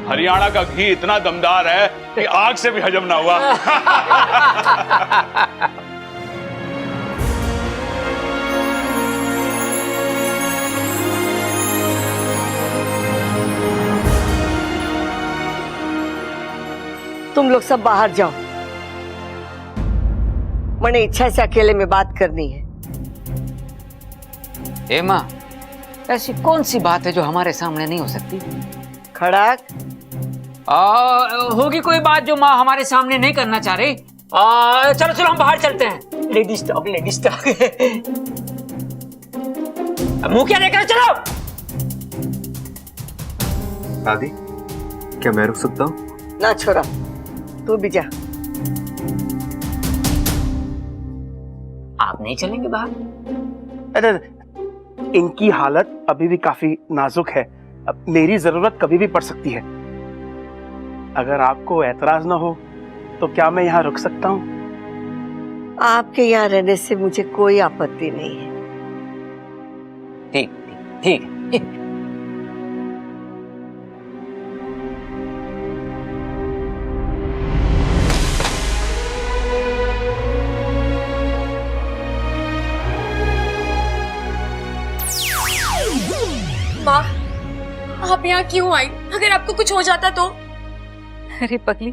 हरियाणा का घी इतना दमदार है कि आग से भी हजम ना हुआ। तुम लोग सब बाहर जाओ, मैंने इच्छा से अकेले में बात करनी है। ए माँ, ऐसी कौन सी बात है जो हमारे सामने नहीं हो सकती? खड़ाक, होगी कोई बात जो माँ हमारे सामने नहीं करना चाह रही। चलो चलो हम बाहर चलते हैं। Ladies talk, ladies talk. मुंह क्या देख रहे, चलो। दादी, क्या मैं रुक सकता हूँ? ना छोरा, तू भी जा। आप नहीं चलेंगे बाहर? अरे इनकी हालत अभी भी काफी नाजुक है, अब मेरी जरूरत कभी भी पड़ सकती है। अगर आपको ऐतराज ना हो तो क्या मैं यहाँ रुक सकता हूँ? आपके यहाँ रहने से मुझे कोई आपत्ति नहीं है। ठीक ठीक ठीक। माँ, आप यहाँ क्यों आई? अगर आपको कुछ हो जाता तो? अरे पगली,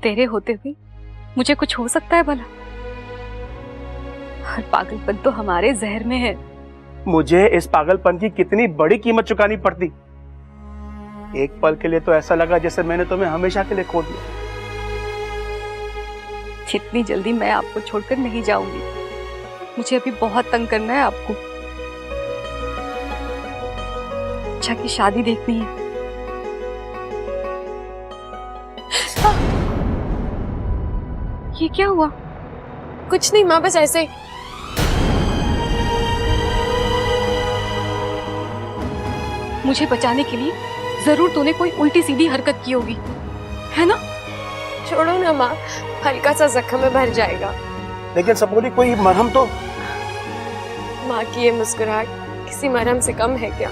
तेरे होते हुए मुझे कुछ हो सकता है भला? हर पागलपन तो हमारे जहर में है। मुझे इस पागलपन की कितनी बड़ी कीमत चुकानी पड़ती। एक पल के लिए तो ऐसा लगा जैसे मैंने तुम्हें हमेशा के लिए खो दिया। जितनी जल्दी मैं आपको छोड़कर नहीं जाऊंगी। मुझे अभी बहुत तंग करना है आपको। अच्छा की शादी देखनी है। ये क्या हुआ? कुछ नहीं माँ, बस ऐसे ही। मुझे बचाने के लिए जरूर तूने कोई उल्टी सीधी हरकत की होगी, है ना? छोड़ो ना माँ, हल्का सा जख्म में भर जाएगा। लेकिन सबोली कोई मरहम तो। माँ की ये मुस्कुराहट किसी मरहम से कम है क्या?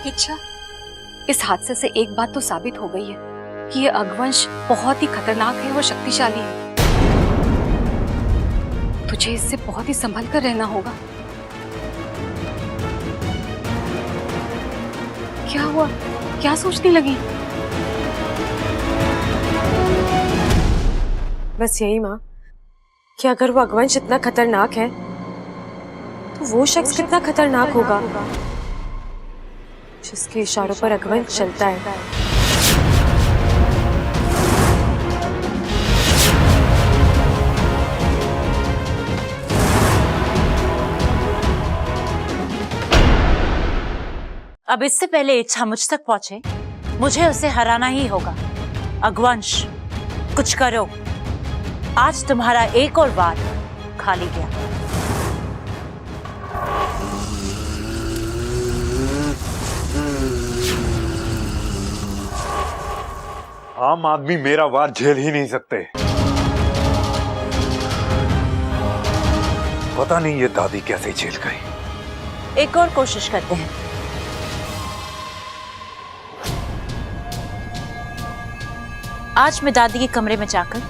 अच्छा, इस हादसे से एक बात तो साबित हो गई है कि ये अगवंश बहुत ही खतरनाक है और शक्तिशाली है। तुझे इससे बहुत ही संभल कर रहना होगा। क्या हुआ? क्या सोचने लगी? बस यही माँ कि अगर वो अगवंश इतना खतरनाक है तो वो शख्स कितना खतरनाक होगा जिसके इशारों पर अगवंश चलता है। अब इससे पहले इच्छा मुझ तक पहुंचे, मुझे उसे हराना ही होगा। अगवंश, कुछ करो। आज तुम्हारा एक और वार खाली गया। आम आदमी मेरा वार झेल ही नहीं सकते। पता नहीं ये दादी कैसे झेल गई। एक और कोशिश करते हैं। आज मैं दादी के कमरे में जाकर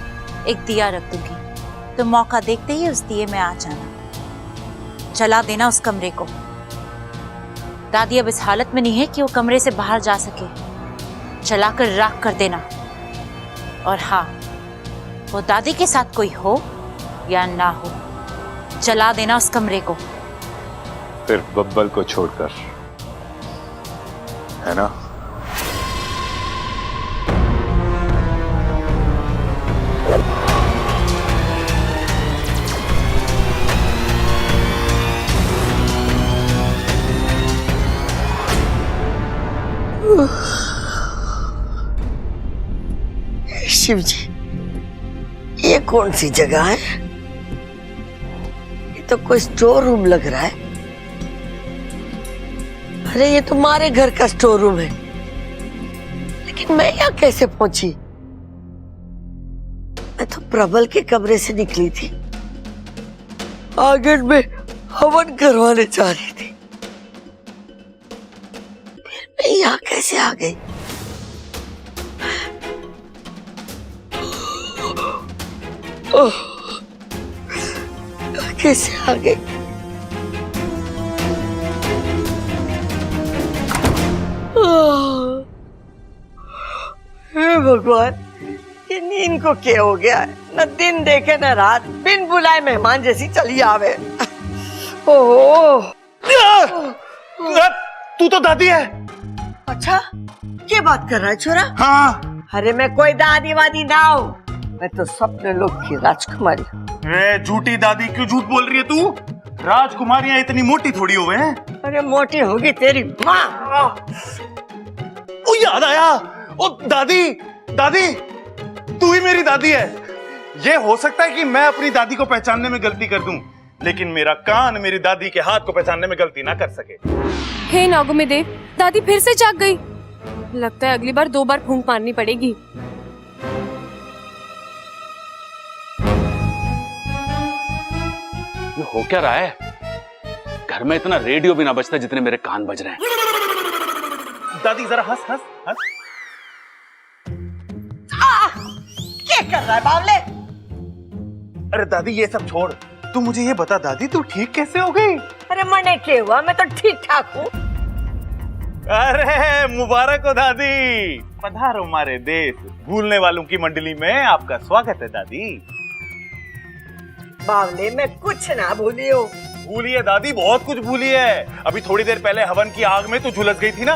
एक दिया रख दूंगी। तुम मौका देखते ही उस दिए में आ जाना, जला देना उस कमरे को। दादी अब इस हालत में नहीं है कि वो कमरे से बाहर जा सके। जलाकर राख कर देना। और हाँ, वो दादी के साथ कोई हो या ना हो, जला देना उस कमरे को। सिर्फ बब्बल को छोड़कर, है ना? शिव जी, ये कौन सी जगह है? ये तो कोई स्टोर रूम लग रहा है। अरे ये तुम्हारे घर का स्टोर रूम है, लेकिन मैं यहाँ कैसे पहुंची? मैं तो प्रबल के कमरे से निकली थी, आंगन में हवन करवाने जा रही थी। फिर मैं यहाँ कैसे आ गई? ओह, कैसे आ गई? हे भगवान, ये नींद को क्या हो गया है? न दिन देखे न रात, बिन बुलाए मेहमान जैसी चली आवे। ओह, तू तो दादी है। अच्छा, क्या बात कर रहा है छोरा? हाँ। अरे मैं कोई दादी वादी ना हूँ, मैं तो स्वप्न लोक की राजकुमारी। झूठी दादी, क्यों झूठ बोल रही है तू? राजकुमारियां इतनी मोटी थोड़ी हुए हैं। अरे मोटी होगी तेरी माँ। ओ याद आया, ओ दादी, दादी तू ही मेरी दादी है। ये हो सकता है कि मैं अपनी दादी को पहचानने में गलती कर दूं, लेकिन मेरा कान मेरी दादी के हाथ को पहचानने में गलती ना कर सके। हे नागोमेदेव, दादी फिर से जाग गई। लगता है अगली बार 2 बार फूंक मारनी पड़ेगी। ये हो क्या रहा है? घर में इतना रेडियो भी ना बजता जितने मेरे कान बज रहे हैं। दादी जरा हंस हंस हंस। क्या कर रहा है बावले? अरे दादी ये सब छोड़, तू मुझे ये बता दादी, तू ठीक कैसे हो गई? अरे मने क्या हुआ, मैं तो ठीक ठाक हूँ। अरे मुबारक हो दादी, पधारो हमारे देश। भूलने वालों की मंडली में आपका स्वागत है दादी। बावले मैं कुछ ना भूली हूँ। भूली है दादी, बहुत कुछ भूली है। अभी थोड़ी देर पहले हवन की आग में तू झुलस गई थी ना।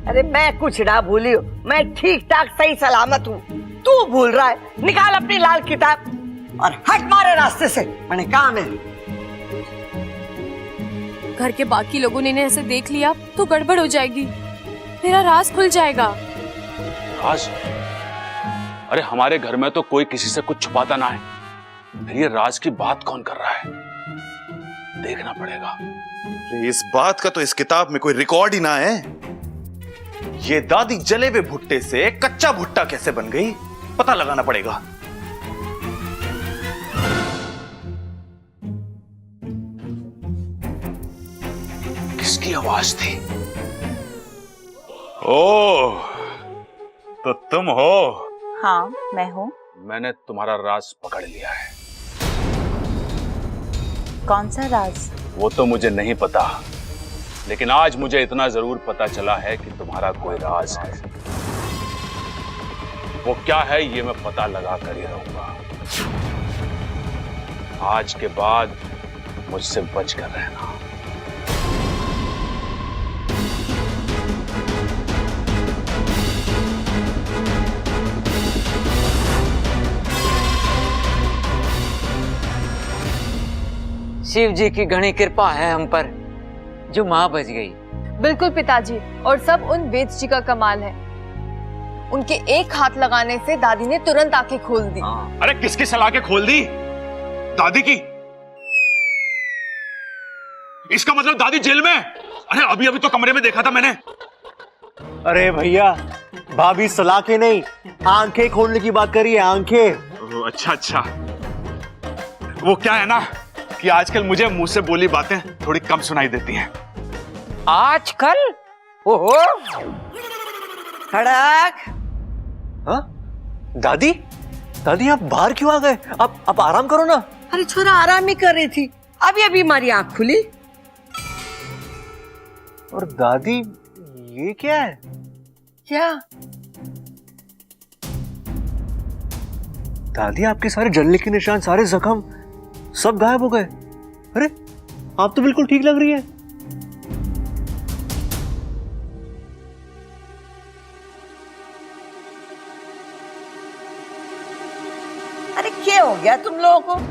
अरे मैं कुछ ना भूली हूँ, मैं ठीक ठाक सही सलामत हूँ। तू भूल रहा है। निकाल अपनी लाल किताब और हट मारे रास्ते से, मैंने काम है। घर के बाकी लोगों ने इन्हें ऐसे देख लिया तो गड़बड़ हो जाएगी, मेरा राज खुल जाएगा। राज? अरे हमारे घर में तो कोई किसी से कुछ छुपाता ना है, फिर ये राज की बात कौन कर रहा है? देखना पड़ेगा। इस बात का तो इस किताब में कोई रिकॉर्ड ही ना है। ये दादी जले हुए भुट्टे से कच्चा भुट्टा कैसे बन गई, पता लगाना पड़ेगा। किसकी आवाज थी? ओह, तो तुम हो? हाँ, मैं हूँ। मैंने तुम्हारा राज पकड़ लिया है। कौन सा राज? वो तो मुझे नहीं पता, लेकिन आज मुझे इतना जरूर पता चला है कि तुम्हारा कोई राज है। वो क्या है ये मैं पता लगा कर ही रहूंगा। आज के बाद मुझसे बच कर रहना। शिव जी की घनी कृपा है हम पर जो माँ बच गई। बिल्कुल पिताजी, और सब उन वेद जी का कमाल है। उनके एक हाथ लगाने से दादी ने तुरंत आंखें खोल दी। अरे किसकी सलाह के खोल दी? दादी की? इसका मतलब दादी जेल में? अरे अभी अभी तो कमरे में देखा था मैंने। अरे भैया, भाभी सलाह के नहीं, आंखें खोलने की बात करी है, आंखें। अच्छा अच्छा, वो क्या है ना कि आजकल मुझे मुंह से बोली बातें थोड़ी कम सुनाई देती हैं। आजकल? ओहो, खड़क। हाँ? दादी, दादी आप बाहर क्यों आ गए? आप आराम करो ना। अरे छोरा आराम ही कर रही थी, अभी अभी हमारी आंख खुली। और दादी ये क्या है? क्या? दादी आपके सारे जलने के निशान, सारे जख्म सब गायब हो गए। अरे आप तो बिल्कुल ठीक लग रही है। अरे क्या हो गया तुम लोगों को?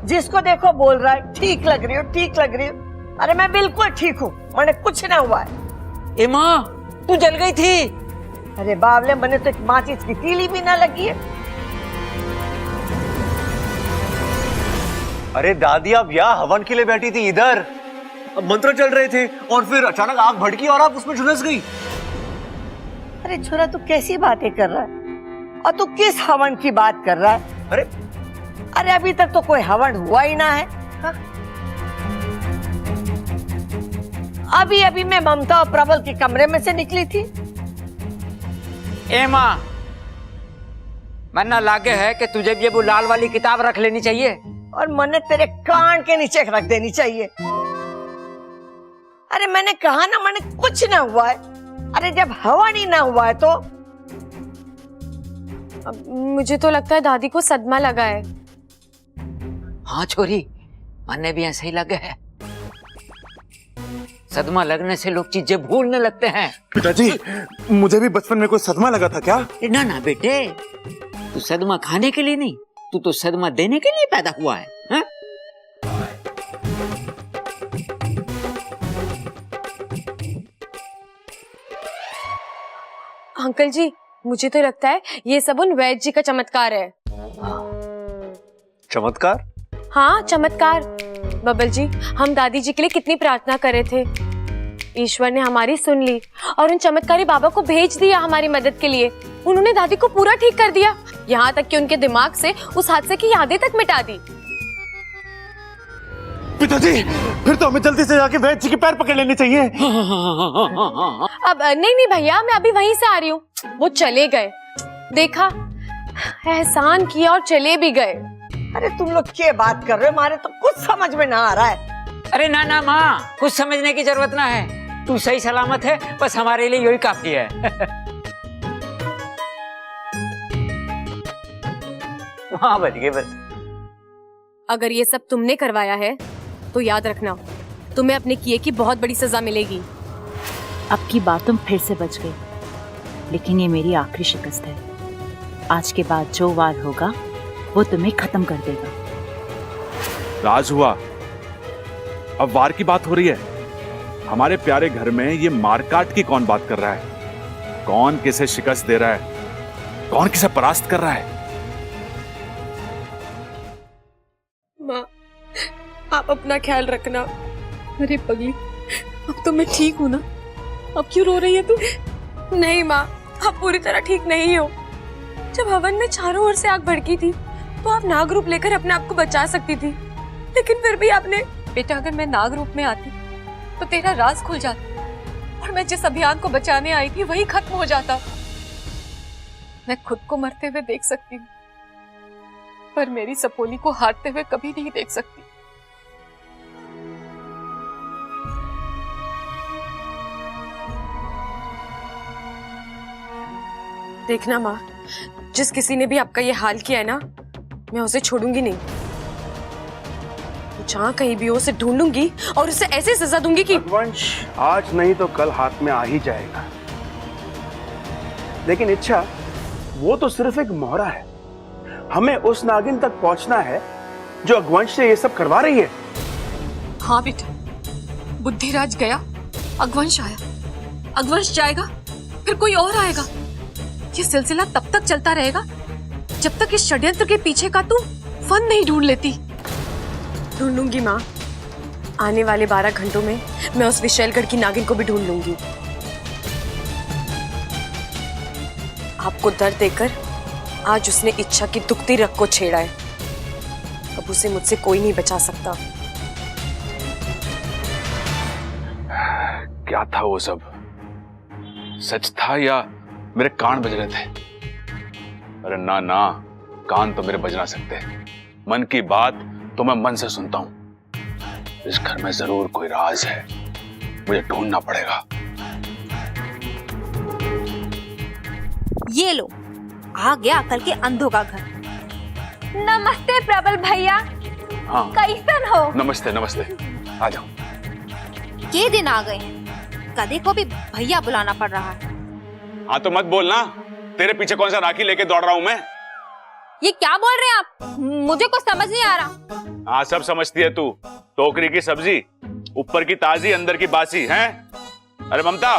जिसको देखो बोल रहा है ठीक लग रही हो, ठीक लग रही हो। अरे मैं बिल्कुल ठीक हूँ, मैंने कुछ ना हुआ है। ए माँ, तू जल गई थी। अरे बावले, मैंने तो एक माचिस की तीली भी ना लगी है। अरे दादी आप यहाँ हवन के लिए बैठी थी, इधर अब मंत्र चल रहे थे और फिर अचानक आग भड़की और आप उसमें झुलस गई। अरे छोरा तू कैसी बातें कर रहा है और तू किस हवन की बात कर रहा है? अरे अभी तक तो कोई हवन हुआ ही ना है। हाँ? अभी अभी मैं ममता और प्रबल के कमरे में से निकली थी। ए माँ, मन्ना लागे है कि तुझे भी ये वो लाल वाली किताब रख लेनी चाहिए और मैंने तेरे कान के नीचे रख देनी चाहिए। अरे मैंने कहा ना, मैंने कुछ ना हुआ है। अरे जब हवन ही ना हुआ है तो मुझे तो लगता है दादी को सदमा लगा है। हाँ छोरी, मन्ने भी ऐसे ही लगे है। सदमा लगने से लोग चीजें भूलने लगते हैं। पिताजी, मुझे भी बचपन में कोई सदमा लगा था क्या? ना ना बेटे, तू सदमा खाने के लिए नहीं, तू तो सदमा देने के लिए पैदा हुआ है, हा? अंकल जी, मुझे तो लगता है ये सब उन वैद्य जी का चमत्कार है। चमत्कार? हाँ चमत्कार। बबल जी, हम दादी जी के लिए कितनी प्रार्थना कर रहे थे, ईश्वर ने हमारी सुन ली और उन चमत्कारी बाबा को भेज दिया हमारी मदद के लिए। उन्होंने दादी को पूरा ठीक कर दिया, यहाँ तक कि उनके दिमाग से उस हादसे की यादें तक मिटा दी। पिताजी, फिर तो हमें जल्दी से जाके वैद्य जी के पैर पकड़ लेने चाहिए। अब नहीं भैया, मैं अभी वहीं से आ रही हूँ। वो चले गए, देखा, एहसान किया और चले भी गए। अरे तुम लोग क्या बात कर रहे हो? हमारे तो कुछ समझ में ना आ रहा है। अरे ना ना माँ, कुछ समझने की जरूरत ना है, तू सही सलामत है, बस हमारे लिए यही काफी है। हाँ बच गए बस। अगर ये सब तुमने करवाया है तो याद रखना, तुम्हें अपने किए की बहुत बड़ी सजा मिलेगी। अब की बात तुम फिर से बच गई, लेकिन ये मेरी आखिरी शिकस्त है। आज के बाद जो वार होगा वो तुम्हें खत्म कर देगा। राज हुआ, अब वार की बात हो रही है। हमारे प्यारे घर में ये मारकाट की कौन बात कर रहा है? कौन किसे शिकस्त दे रहा है? कौन किसे परास्त कर रहा है? माँ, आप अपना ख्याल रखना। अरे पगली, अब तो मैं ठीक हूँ ना? अब क्यों रो रही है तू? नहीं माँ, आप पूरी तरह ठीक नहीं हो। जब हवन में चारों ओर से आग भड़की थी तो आप नाग रूप लेकर अपने आप को बचा सकती थी, लेकिन फिर भी आपने। बेटा, अगर मैं नाग रूप में आती तो तेरा राज खुल जाता और मैं जिस अभियान को बचाने आई थी वही खत्म हो जाता। मैं खुद को मरते हुए देख सकती हूँ, पर मेरी सपोली को हारते हुए कभी नहीं देख सकती। देखना माँ, जिस किसी ने भी आपका ये हाल किया है ना, मैं उसे छोड़ूंगी नहीं। वो जहाँ कहीं भी हो उसे ढूंढूंगी और उसे ऐसे सजा दूंगी कि रघुवंश आज नहीं तो कल हाथ में आ ही जाएगा। लेकिन इच्छा, वो तो सिर्फ एक मोहरा है। हमें उस नागिन तक पहुंचना है जो रघुवंश से ये सब करवा रही है। हाँ बेटा, बुद्धिराज गया, अघवंश आया, अघवंश जाएगा, फिर कोई और आएगा। ये सिलसिला तब तक चलता रहेगा जब तक इस षड्यंत्र के पीछे का तू फन नहीं ढूंढ लेती। ढूंढूंगी माँ, आने वाले 12 घंटों में मैं उस विशैलगढ़ की नागिन को भी ढूंढ लूंगी। आपको दर्द देकर आज उसने इच्छा की दुखती रग को छेड़ा है। अब उसे मुझसे कोई नहीं बचा सकता। क्या था वो सब? सच था या मेरे कान बज रहे थे? अरे ना ना, कान तो मेरे बज ना सकते। मन की बात तो मैं मन से सुनता हूं। इस घर में जरूर कोई राज है, मुझे ढूंढना पड़ेगा। ये लो, आ गया अकल के अंधों का घर। नमस्ते प्रबल भैया। हाँ, कैसन हो? नमस्ते नमस्ते, आ जाओ। के दिन आ गए हैं, कदे को भी भैया बुलाना पड़ रहा है। हाँ तो मत बोलना, तेरे पीछे कौन सा राखी लेके दौड़ रहा हूं मैं? ये क्या बोल रहे हैं आप? मुझे कुछ समझ नहीं आ रहा। हाँ सब समझती है तू। टोकरी की सब्जी, ऊपर की ताजी अंदर की बासी है। अरे ममता,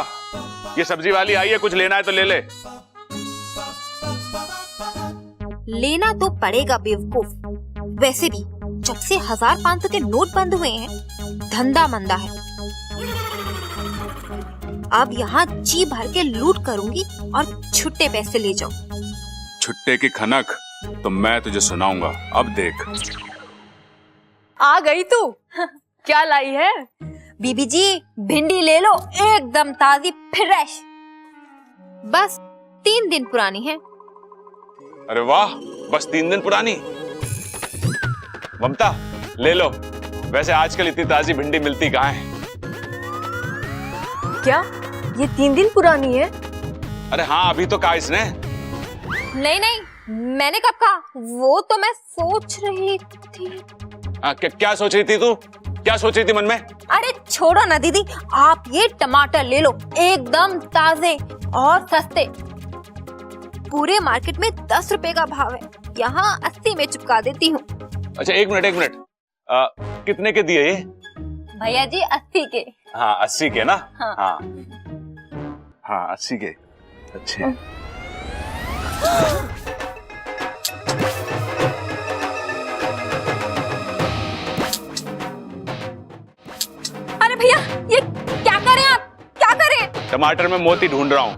ये सब्जी वाली आई है, कुछ लेना है तो ले ले। लेना तो पड़ेगा बेवकूफ। वैसे भी जब से 1000-500 के नोट बंद हुए हैं, धंधा मंदा है। अब यहाँ जी भर के लूट करूंगी और छुट्टे पैसे ले जाऊं। छुट्टे की खनक तो मैं तुझे सुनाऊंगा, अब देख। आ गई तू। क्या लाई है? बीबी जी, भिंडी ले लो, एकदम ताजी फ्रेश। बस 3 दिन पुरानी है। अरे वाह, बस 3 दिन पुरानी। ममता ले लो। वैसे आजकल इतनी ताजी भिंडी मिलती कहाँ है? क्या ये 3 दिन पुरानी है? अरे हाँ, अभी तो कहा इसने। नहीं नहीं, मैंने कब कहा? वो तो मैं सोच रही थी। क्या सोच रही थी तू? क्या सोच रही थी मन में? अरे छोड़ो ना दीदी, आप ये टमाटर ले लो, एकदम ताजे और सस्ते। पूरे मार्केट में 10 रुपए का भाव है, यहाँ 80 में चुपका देती हूँ। अच्छा एक मिनट, कितने के दिए ये? भैया जी 80 के। हाँ 80 के ना? हाँ। हाँ हाँ 80 के, अच्छे। अरे भैया, ये क्या कर रहे हैं आप? क्या कर रहे हैं? टमाटर में मोती ढूंढ रहा हूँ।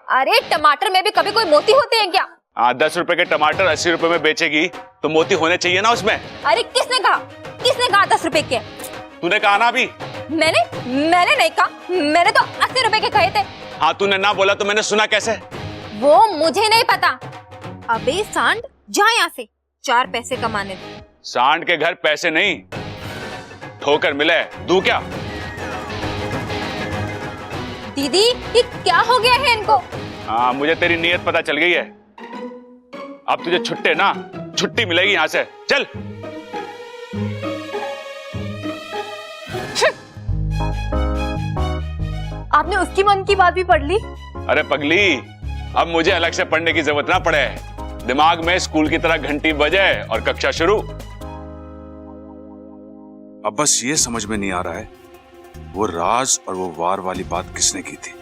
अरे टमाटर में भी कभी कोई मोती होते हैं क्या? 10 रुपए के टमाटर 80 रुपए में बेचेगी तो मोती होने चाहिए ना उसमें। अरे किसने कहा 10 रुपए के? तूने कहा ना अभी। मैंने नहीं कहा, मैंने तो 80 रुपए के कहे थे। हाँ तूने ना बोला तो मैंने सुना कैसे? वो मुझे नहीं पता। अबे सांड, जा यहाँ से, 4 पैसे कमाने दे। सांड के घर पैसे नहीं, ठोकर मिले दूं क्या? दीदी, ये क्या हो गया है इनको? हाँ मुझे तेरी नीयत पता चल गई है। अब तुझे छुट्टी मिलेगी यहाँ से, चल। आपने उसकी मन की बात भी पढ़ ली? अरे पगली, अब मुझे अलग से पढ़ने की जरूरत ना पड़े। दिमाग में स्कूल की तरह घंटी बजे और कक्षा शुरू। अब बस ये समझ में नहीं आ रहा है, वो राज और वो वार वाली बात किसने की थी?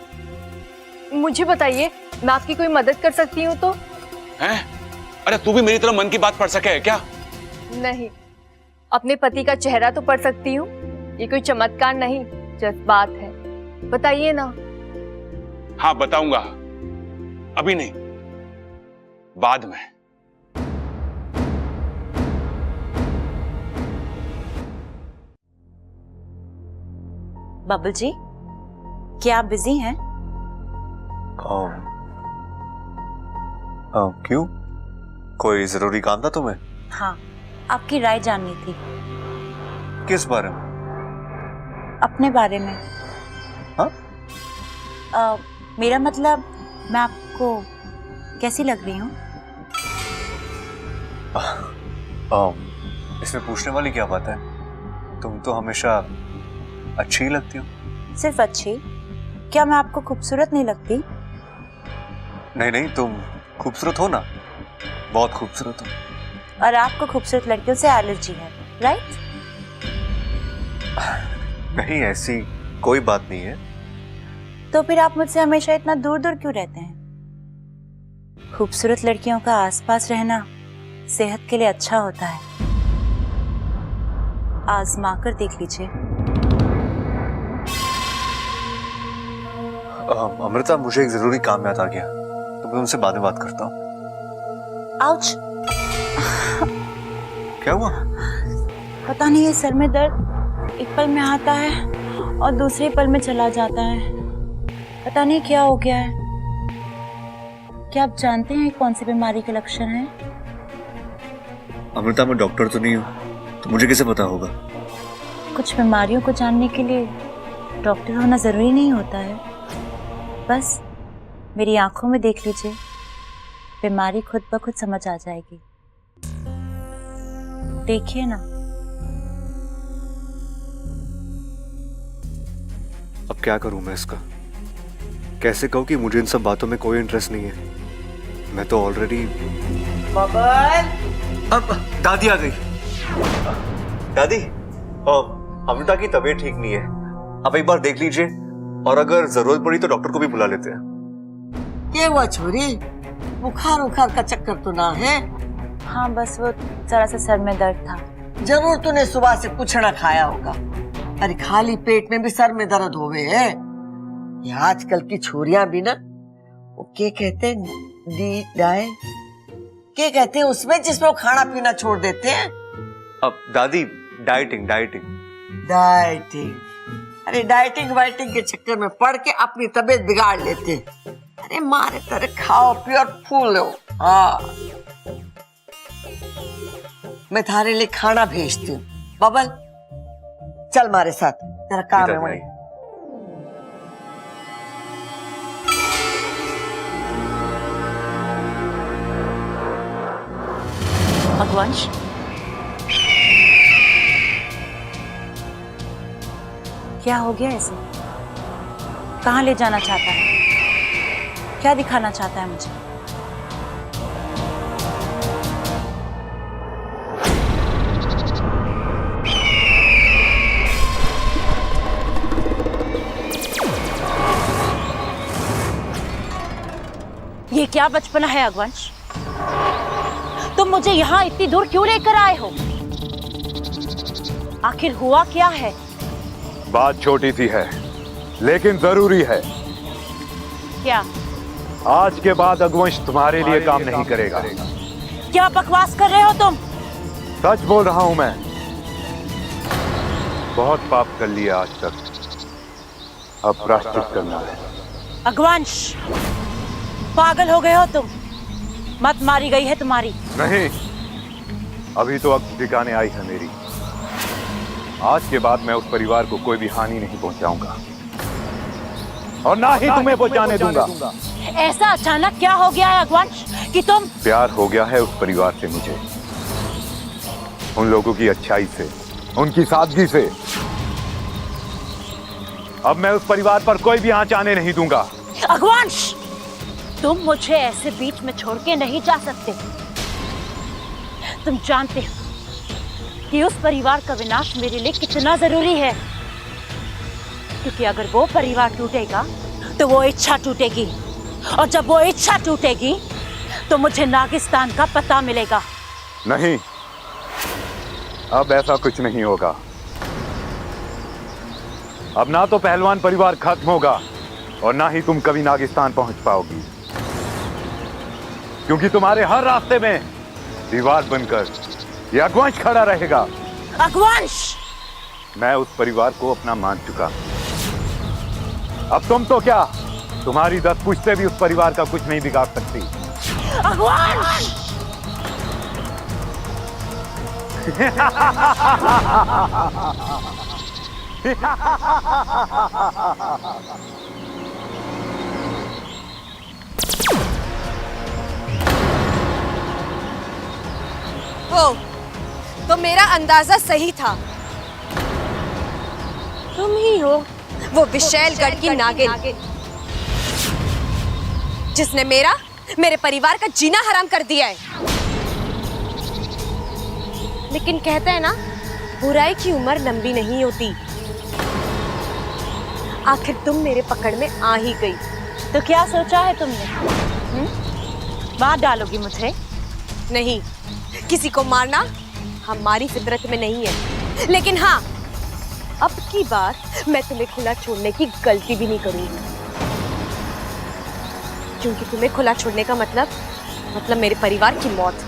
मुझे बताइए, मैं आपकी कोई मदद कर सकती हूँ तो? हैं? अरे तू भी मेरी तरह मन की बात पढ़ सके है क्या? नहीं, अपने पति का चेहरा तो पढ़ सकती हूँ। ये कोई चमत्कार नहीं, जज्बात है। बताइए ना। हाँ बताऊंगा, अभी नहीं, बाद में। बबल जी, क्या आप बिजी हैं? क्यों? कोई जरूरी काम था तुम्हें? हाँ, आपकी राय जाननी थी। किस बारे में? अपने बारे में। हाँ? मेरा मतलब, मैं आपको कैसी लग रही हूँ? इसमें पूछने वाली क्या बात है? तुम तो हमेशा अच्छी ही लगती हो। सिर्फ अच्छी? क्या मैं आपको खूबसूरत नहीं लगती? नहीं नहीं, तुम खूबसूरत हो ना, बहुत खूबसूरत हो। और आपको खूबसूरत लड़कियों से एलर्जी है, राइट? नहीं, ऐसी कोई बात नहीं है। तो फिर आप मुझसे हमेशा इतना दूर दूर क्यों रहते हैं? खूबसूरत लड़कियों का आसपास रहना सेहत के लिए अच्छा होता है, आजमा कर देख लीजिए। अमृता, मुझे एक जरूरी काम याद आ गया, तो मैं तुमसे बाद में बात करता हूँ। आउच! क्या हुआ? पता नहीं, ये सर में दर्द एक पल में आता है और दूसरे पल में चला जाता है। पता नहीं क्या हो गया है। क्या आप जानते हैं कौन सी बीमारी के लक्षण हैं? अमृता, मैं डॉक्टर तो नहीं हूँ, तो मुझे कैसे पता होगा? कुछ बीमारियों को जानने के लिए डॉक्टर होना जरूरी नहीं होता है। बस मेरी आंखों में देख लीजिए, बीमारी खुद ब खुद समझ आ जाएगी। देखिए ना। अब क्या करूं मैं इसका? कैसे कहूं कि मुझे इन सब बातों में कोई इंटरेस्ट नहीं है? मैं तो ऑलरेडी। बबल! अब दादी आ गई। दादी, अमृता की तबीयत ठीक नहीं है, आप एक बार देख लीजिए, और अगर जरूरत पड़ी तो डॉक्टर को भी बुला लेते हैं। क्या हुआ छोरी? बुखार उखार का चक्कर तो ना है? हाँ, बस वो जरा सा सर में दर्द था। जरूर तूने सुबह से कुछ ना खाया होगा। अरे खाली पेट में भी सर में दर्द हो गए है। ये आजकल की छोरियां भी ना, वो क्या कहते हैं, क्या कहते हैं उसमें, जिसमें वो खाना पीना छोड़ देते हैं। अब दादी, डाइटिंग डाइटिंग डाइटिंग? अरे डाइटिंग वाइटिंग के चक्कर में पड़ के अपनी तबीयत बिगाड़ लेते। अरे मारे तरह खाओ पियो और फूल लो। हाँ, मैं थारे लिए खाना भेजती हूँ। बबल, चल मारे साथ, तेरा काम है वहीं। अगवंश, क्या हो गया इसे? कहाँ ले जाना चाहता है? क्या दिखाना चाहता है मुझे? ये क्या बचपना है अगवंश? तुम मुझे यहाँ इतनी दूर क्यों लेकर आए हो? आखिर हुआ क्या है? बात छोटी सी है, लेकिन जरूरी है। क्या? आज के बाद अगवंश तुम्हारे लिए काम नहीं करेगा। क्या बकवास कर रहे हो तुम? सच बोल रहा हूं मैं। बहुत पाप कर लिया आज तक, अब प्रायश्चित करना है। अगवंश, पागल हो गए हो तुम? मत मारी गई है तुम्हारी? नहीं, अभी तो अब ठिकाने आई है मेरी। आज के बाद मैं उस परिवार को कोई भी हानि नहीं पहुंचाऊंगा, और ना ही तुम्हें पहुंचाने दूंगा। ऐसा अचानक क्या हो गया है अगवंश कि तुम? प्यार हो गया है उस परिवार से मुझे, उन लोगों की अच्छाई से, उनकी सादगी से। अब मैं उस परिवार पर कोई भी आंच आने नहीं दूंगा। अगवंश, तुम मुझे ऐसे बीच में छोड़ के नहीं जा सकते। तुम जानते हो कि उस परिवार का विनाश मेरे लिए कितना जरूरी है, क्योंकि अगर वो परिवार टूटेगा तो वो इच्छा टूटेगी, और जब वो इच्छा टूटेगी तो मुझे नागिस्तान का पता मिलेगा। नहीं, अब ऐसा कुछ नहीं होगा। अब ना तो पहलवान परिवार खत्म होगा, और ना ही तुम कभी नागिस्तान पहुंच पाओगी, क्योंकि तुम्हारे हर रास्ते में दीवार बनकर ये अगवंश खड़ा रहेगा। अगवंश! मैं उस परिवार को अपना मान चुका। अब तुम तो क्या, तुम्हारी 10 पुश्तें भी उस परिवार का कुछ नहीं बिगाड़ सकती। अगवंश! ओ, तो मेरा अंदाजा सही था। तुम ही हो वो विशैलगढ़ की नागिन जिसने मेरे परिवार का जीना हराम कर दिया है। लेकिन कहते हैं ना, बुराई की उम्र लंबी नहीं होती। आखिर तुम मेरे पकड़ में आ ही गई। तो क्या सोचा है तुमने? मार डालोगी मुझे? नहीं, किसी को मारना हमारी फितरत में नहीं है। लेकिन हाँ, अब की बार मैं तुम्हें खुला छोड़ने की गलती भी नहीं करूंगी, क्योंकि तुम्हें खुला छोड़ने का मतलब मेरे परिवार की मौत।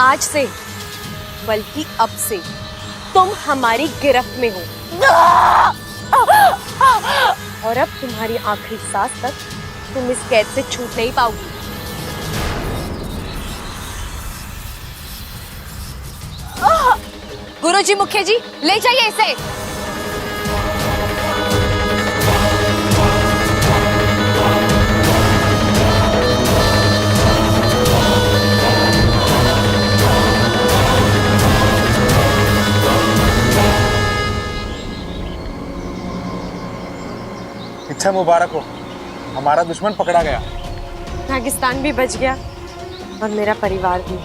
आज से, बल्कि अब से तुम हमारी गिरफ्त में हो और अब तुम्हारी आखिरी सांस तक तुम इस कैद से छूट नहीं पाओगी। गुरुजी, मुखिया जी, ले जाइए इसे। इच्छा मुबारक हो, हमारा दुश्मन पकड़ा गया। पाकिस्तान भी बच गया और मेरा परिवार भी।